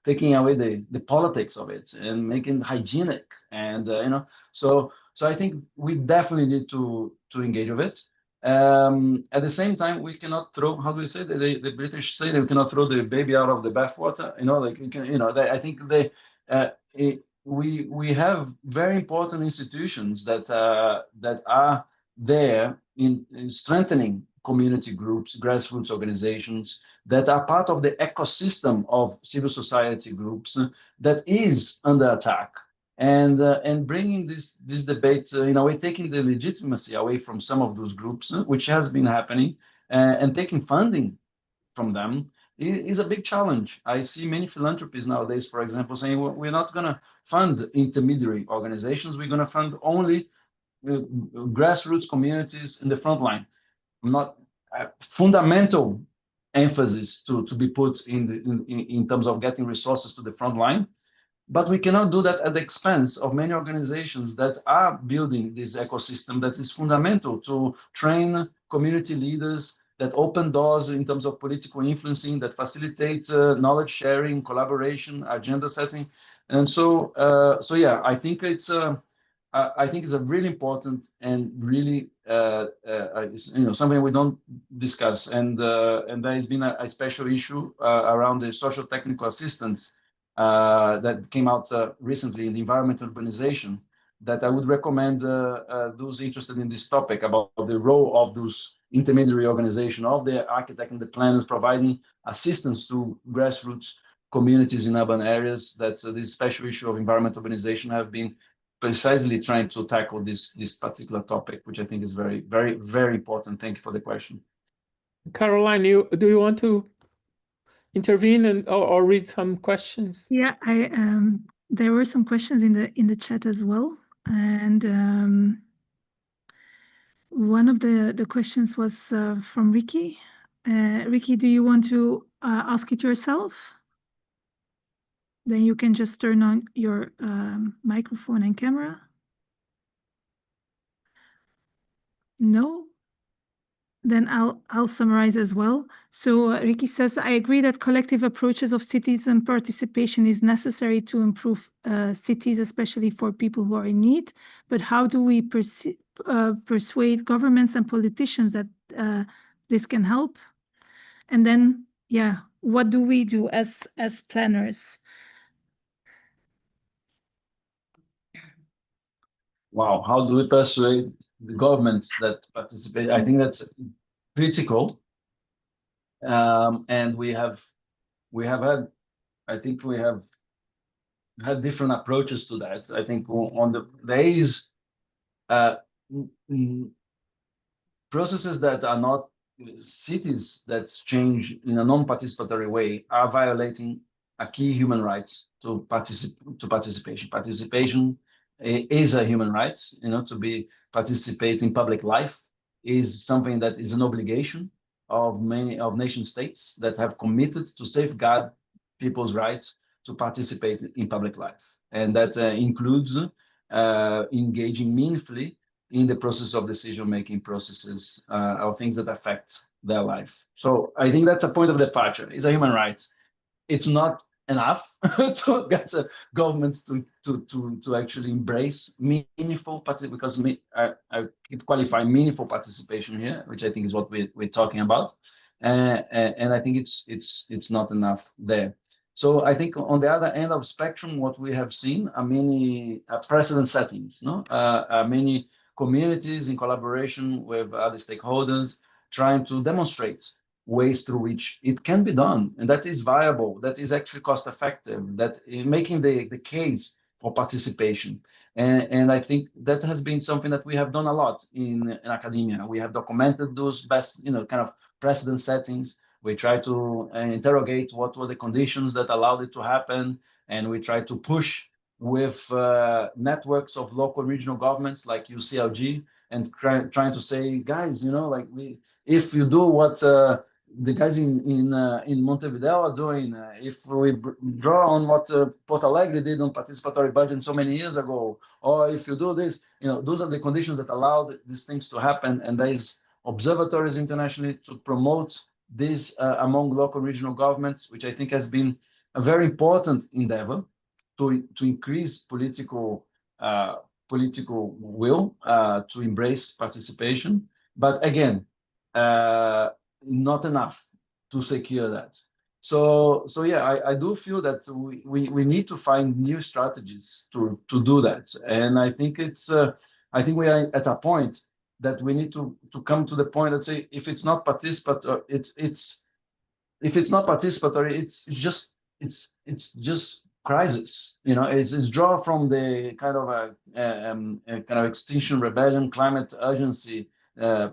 taking away the politics of it and making it hygienic, and you know, so I think we definitely need to engage with it. At the same time, we cannot throw, how do we say, the British say, that we cannot throw the baby out of the bathwater. You know, like we can, you know, I think we have very important institutions that are there in strengthening community groups, grassroots organizations that are part of the ecosystem of civil society groups that is under attack. And bringing this debate, in a way, taking the legitimacy away from some of those groups, which has been happening, and taking funding from them is a big challenge. I see many philanthropies nowadays, for example, saying, well, we're not going to fund intermediary organizations, we're going to fund only grassroots communities in the front line. Not fundamental emphasis to be put in terms of getting resources to the front line. But we cannot do that at the expense of many organizations that are building this ecosystem that is fundamental to train community leaders, that open doors in terms of political influencing, that facilitate knowledge sharing, collaboration, agenda setting. And so yeah, I think it's I think is a really important and really something we don't discuss. And there has been a special issue around the social technical assistance that came out recently in the environmental urbanization, that I would recommend those interested in this topic about the role of those intermediary organizations, of the architect and the planners, providing assistance to grassroots communities in urban areas. That this special issue of environmental urbanization have been precisely trying to tackle this particular topic, which I think is very, very, very important. Thank you for the question. Caroline, do you want to intervene and or read some questions? Yeah, there were some questions in the chat as well, and one of the questions was from Ricky. Ricky, do you want to ask it yourself? Then you can just turn on your microphone and camera. No? Then I'll summarize as well. So Ricky says, I agree that collective approaches of citizen participation is necessary to improve cities, especially for people who are in need. But how do we persuade governments and politicians that this can help? And then, yeah, what do we do as planners? Wow, how do we persuade the governments that participate? I think that's critical. And we have had, I think we have had different approaches to that. I think there is processes that are not cities that change in a non-participatory way are violating a key human right to participation. Participation is a human right, to participate in public life is something that is an obligation of many nation states that have committed to safeguard people's rights to participate in public life, and that includes engaging meaningfully in the process of decision-making processes or things that affect their life. So I think that's a point of departure. It's a human right. It's not enough to get governments to actually embrace meaningful participation, because I keep qualifying meaningful participation here, which I think is what we're talking about, and I think it's not enough there. So I think on the other end of the spectrum, what we have seen are many precedent settings, many communities in collaboration with other stakeholders trying to demonstrate ways through which it can be done, and that is viable, that is actually cost effective, that making the case for participation. And I think that has been something that we have done a lot in academia. We have documented those best, kind of precedent settings. We try to interrogate what were the conditions that allowed it to happen, and we try to push with networks of local regional governments like UCLG, and trying to say, guys, if you do what the guys in Montevideo are doing, if we draw on what Porto Alegre did on participatory budget so many years ago, or if you do this, those are the conditions that allowed these things to happen. And there is observatories internationally to promote this among local regional governments, which I think has been a very important endeavor to increase political will to embrace participation. But again, not enough to secure that. So yeah, I do feel that we need to find new strategies to do that. And I think I think we are at a point that we need to come to the point that say, if it's not participatory, if it's not participatory, it's just crisis. It's draw from the kind of extinction rebellion, climate urgency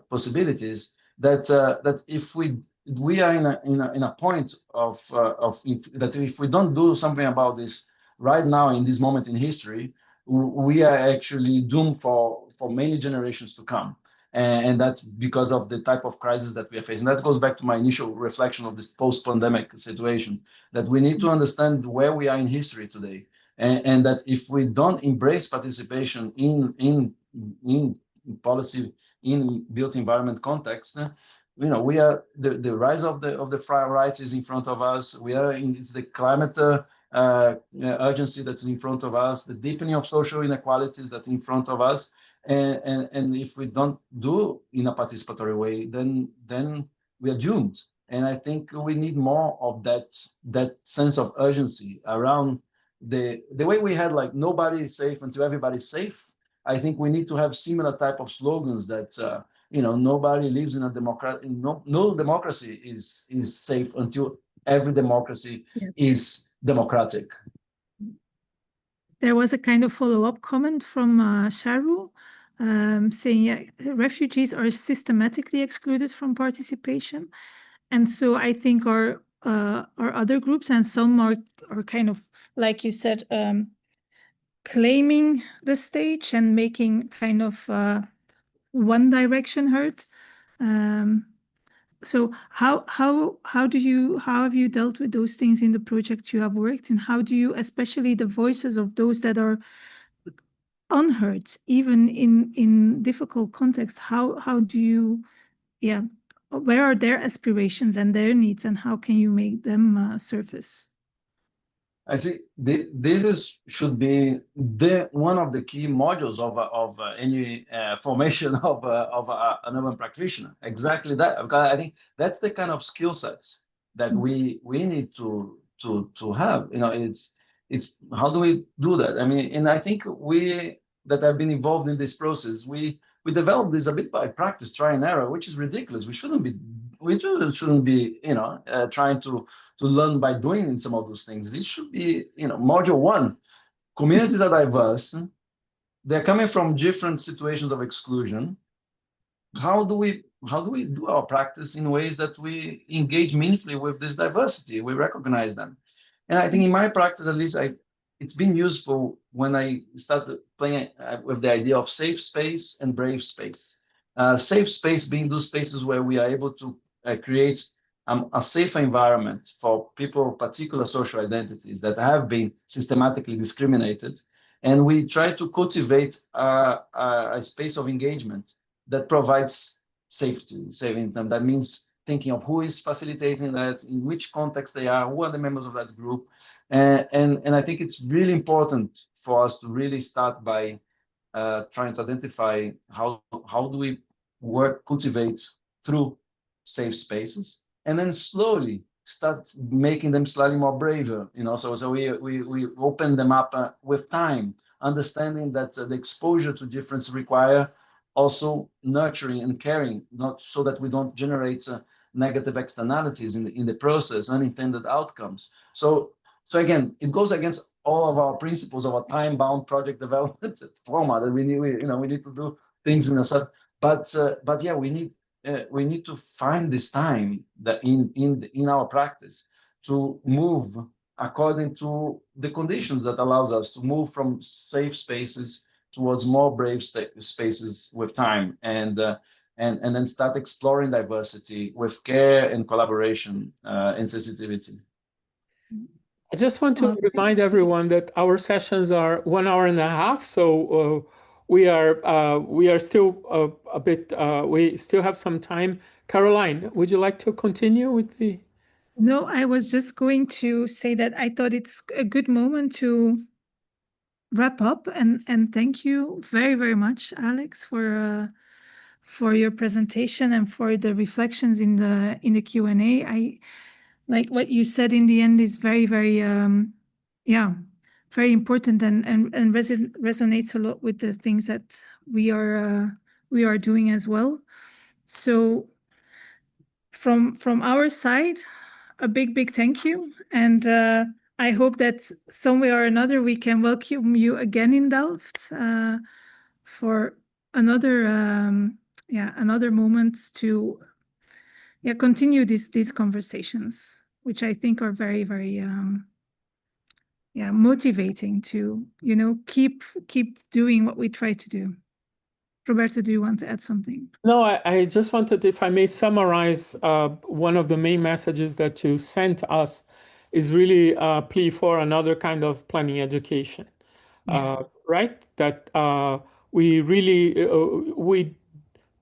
possibilities. That if we are in a point of that if we don't do something about this right now in this moment in history, we are actually doomed for many generations to come. And that's because of the type of crisis that we are facing. That goes back to my initial reflection of this post-pandemic situation, that we need to understand where we are in history today, and that if we don't embrace participation in policy in built environment context, we are the rise of the far right is in front of us. We are in the climate urgency that's in front of us, the deepening of social inequalities that's in front of us. And if we don't do in a participatory way, then we are doomed. And I think we need more of that sense of urgency around the way we had like nobody is safe until everybody's safe. I think we need to have similar type of slogans that nobody lives in a democracy. No democracy is safe until every democracy is democratic. There was a kind of follow-up comment from Sharu saying, refugees are systematically excluded from participation. And so I think our other groups, and some are kind of, like you said, claiming the stage and making kind of one direction heard. So how have you dealt with those things in the projects you have worked, and how do you, especially the voices of those that are unheard, even in difficult contexts, how do you, where are their aspirations and their needs, and how can you make them surface? I see this should be one of the key modules of any formation of an urban practitioner. Exactly that, because I think that's the kind of skill sets that we need to have. It's how do we do that? I mean, and I think we that have been involved in this process, we developed this a bit by practice, try and error, which is ridiculous. We shouldn't be trying to learn by doing some of those things. It should be module one. Communities are diverse. They're coming from different situations of exclusion. How do we do our practice in ways that we engage meaningfully with this diversity? We recognize them. And I think in my practice, at least, it's been useful when I started playing with the idea of safe space and brave space. Safe space being those spaces where we are able to create a safer environment for people of particular social identities that have been systematically discriminated. And we try to cultivate a space of engagement that provides safety, saving them. That means thinking of who is facilitating that, in which context they are, who are the members of that group. And I think it's really important for us to really start by trying to identify how do we cultivate through safe spaces, and then slowly start making them slightly more braver. So we open them up with time, understanding that the exposure to difference require also nurturing and caring, not so that we don't generate negative externalities in the process, unintended outcomes. So again, it goes against all of our principles of a time-bound project development format that we need to do things in a set. But yeah, we need to find this time that in our practice to move according to the conditions that allows us to move from safe spaces towards more brave spaces with time, and then start exploring diversity with care and collaboration and sensitivity. I just want to remind everyone that our sessions are 1 hour and a half, so we are still a bit. We still have some time. Caroline, would you like to continue with the? No, I was just going to say that I thought it's a good moment to wrap up, and thank you very, very much, Alex, for your presentation and for the reflections in the Q&A. I like what you said in the end is very, very very important, and resonates a lot with the things that we are doing as well. So from our side, a big thank you, and I hope that some way or another we can welcome you again in Delft for another another moment to continue these conversations, which I think are very, very motivating to keep doing what we try to do. Roberto, do you want to add something? No, I just wanted, if I may summarize, one of the main messages that you sent us is really a plea for another kind of planning education, right? That we really, we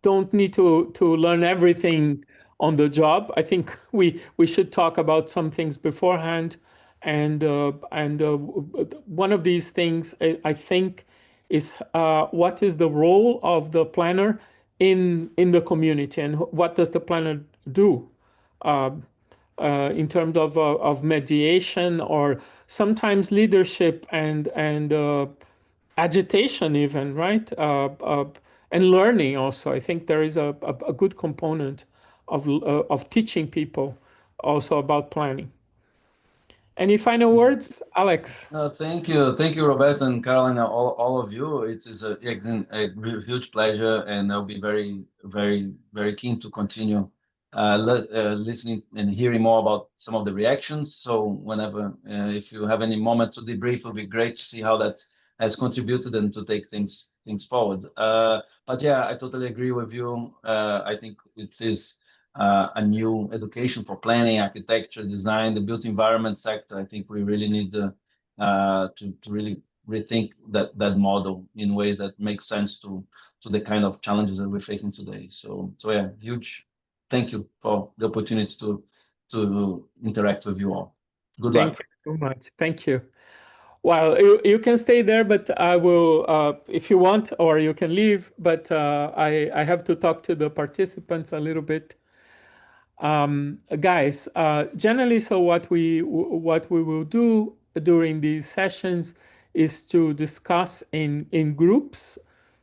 don't need to learn everything on the job. I think we should talk about some things beforehand And one of these things I think is what is the role of the planner in the community, and what does the planner do in terms of mediation, or sometimes leadership and agitation even, right? And learning also. I think there is a good component of teaching people also about planning. Any final words, Alex? Thank you, Roberto and Caroline, all of you. It is a huge pleasure, and I'll be very, very, very keen to continue listening and hearing more about some of the reactions. So whenever, if you have any moment to debrief, it'll be great to see how that has contributed and to take things forward. But yeah, I totally agree with you. I think it is a new education for planning, architecture, design, the built environment sector. I think we really need to really rethink that model in ways that make sense to the kind of challenges that we're facing today. So yeah, huge thank you for the opportunity to interact with you all. Good luck. Thank you so much. Thank you. Well, you can stay there, but I will, if you want, or you can leave, but I have to talk to the participants a little bit. Guys, generally, so what we will do during these sessions is to discuss in groups.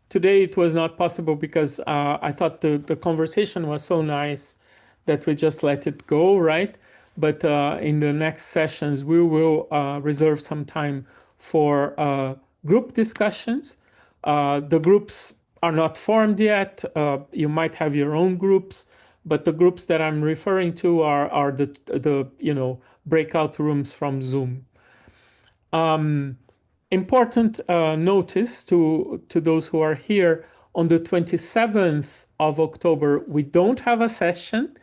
Today it was not possible because I thought the conversation was so nice that we just let it go, right? But in the next sessions, we will reserve some time for group discussions. The groups are not formed yet. You might have your own groups, but the groups that I'm referring to are the breakout rooms from Zoom. Important notice to those who are here: on the 27th of October, we don't have a session,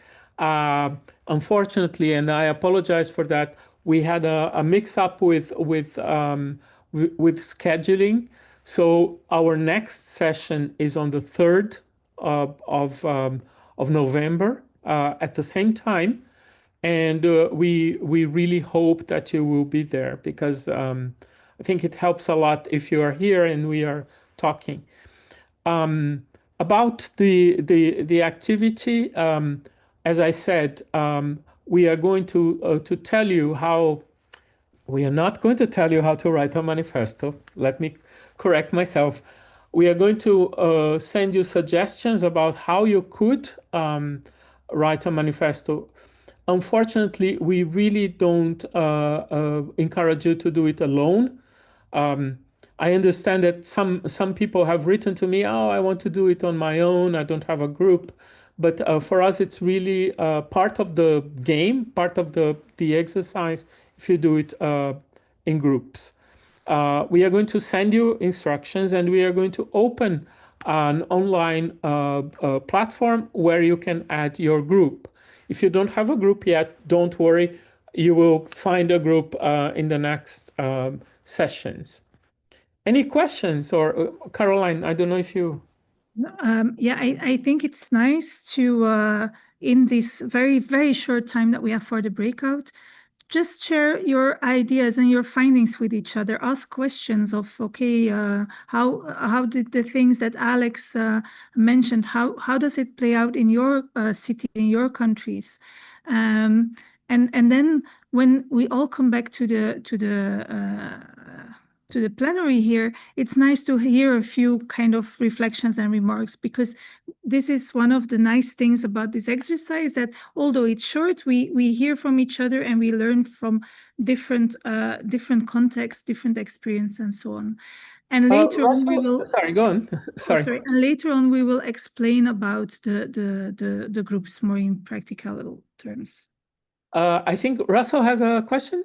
unfortunately, and I apologize for that. We had a mix-up with scheduling, so our next session is on the 3rd of November at the same time, and we really hope that you will be there, because I think it helps a lot if you are here and we are talking about the activity. As I said, we are going to tell you how. We are not going to tell you how to write a manifesto. Let me correct myself. We are going to send you suggestions about how you could write a manifesto. Unfortunately, we really don't encourage you to do it alone. I understand that some people have written to me, oh, I want to do it on my own, I don't have a group. But for us, it's really part of the game, part of the exercise, if you do it in groups. We are going to send you instructions, and we are going to open an online platform where you can add your group. If you don't have a group yet, don't worry. You will find a group in the next sessions. Any questions? Or Caroline, I don't know if you... Yeah, I think it's nice to, in this very, very short time that we have for the breakout, just share your ideas and your findings with each other. Ask questions of, okay, how did the things that Alex mentioned, how does it play out in your city, in your countries? And then when we all come back to the plenary here, it's nice to hear a few kind of reflections and remarks, because this is one of the nice things about this exercise, that although it's short, we hear from each other and we learn from different contexts, different experience, and so on. And later on we will... Sorry, go on. Sorry. Sorry. And later on we will explain about the groups more in practical terms. I think Russell has a question.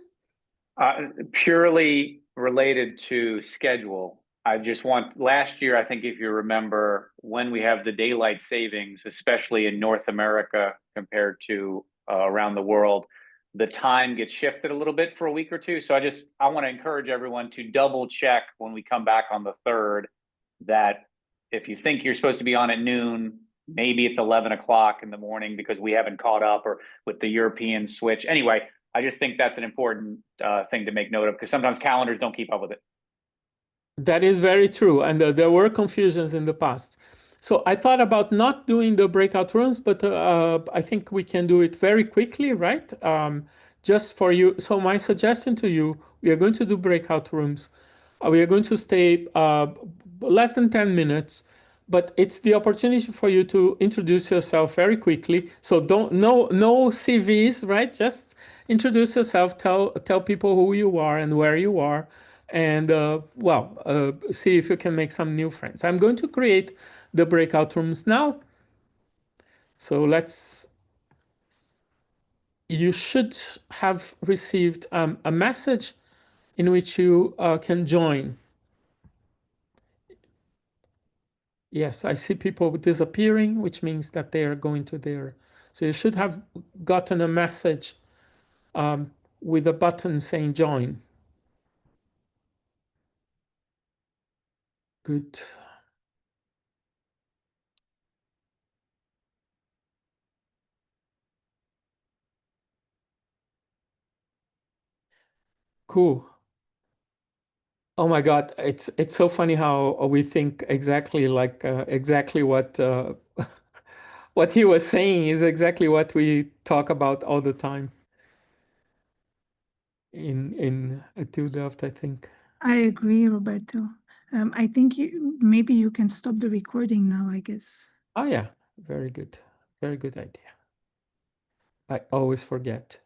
Purely related to schedule. I just want, last year, I think if you remember, when we have the daylight savings, especially in North America compared to around the world, the time gets shifted a little bit for a week or two. So I want to encourage everyone to double check when we come back on the 3rd, that if you think you're supposed to be on at noon, maybe it's 11 o'clock in the morning because we haven't caught up, or with the European switch. Anyway, I just think that's an important thing to make note of, because sometimes calendars don't keep up with it. That is very true. And there were confusions in the past. So I thought about not doing the breakout rooms, but I think we can do it very quickly, right? Just for you. So my suggestion to you, we are going to do breakout rooms. We are going to stay less than 10 minutes, but it's the opportunity for you to introduce yourself very quickly. So no CVs, right? Just introduce yourself, tell people who you are and where you are, and see if you can make some new friends. I'm going to create the breakout rooms now. So you should have received a message in which you can join. Yes, I see people disappearing, which means that they are going to their. So you should have gotten a message with a button saying join. Good. Cool. Oh my God, it's so funny how we think exactly like exactly what what he was saying is exactly what we talk about all the time in Tildelft, I think. I agree, Roberto. I think maybe you can stop the recording now, I guess. Oh yeah, very good idea. I always forget.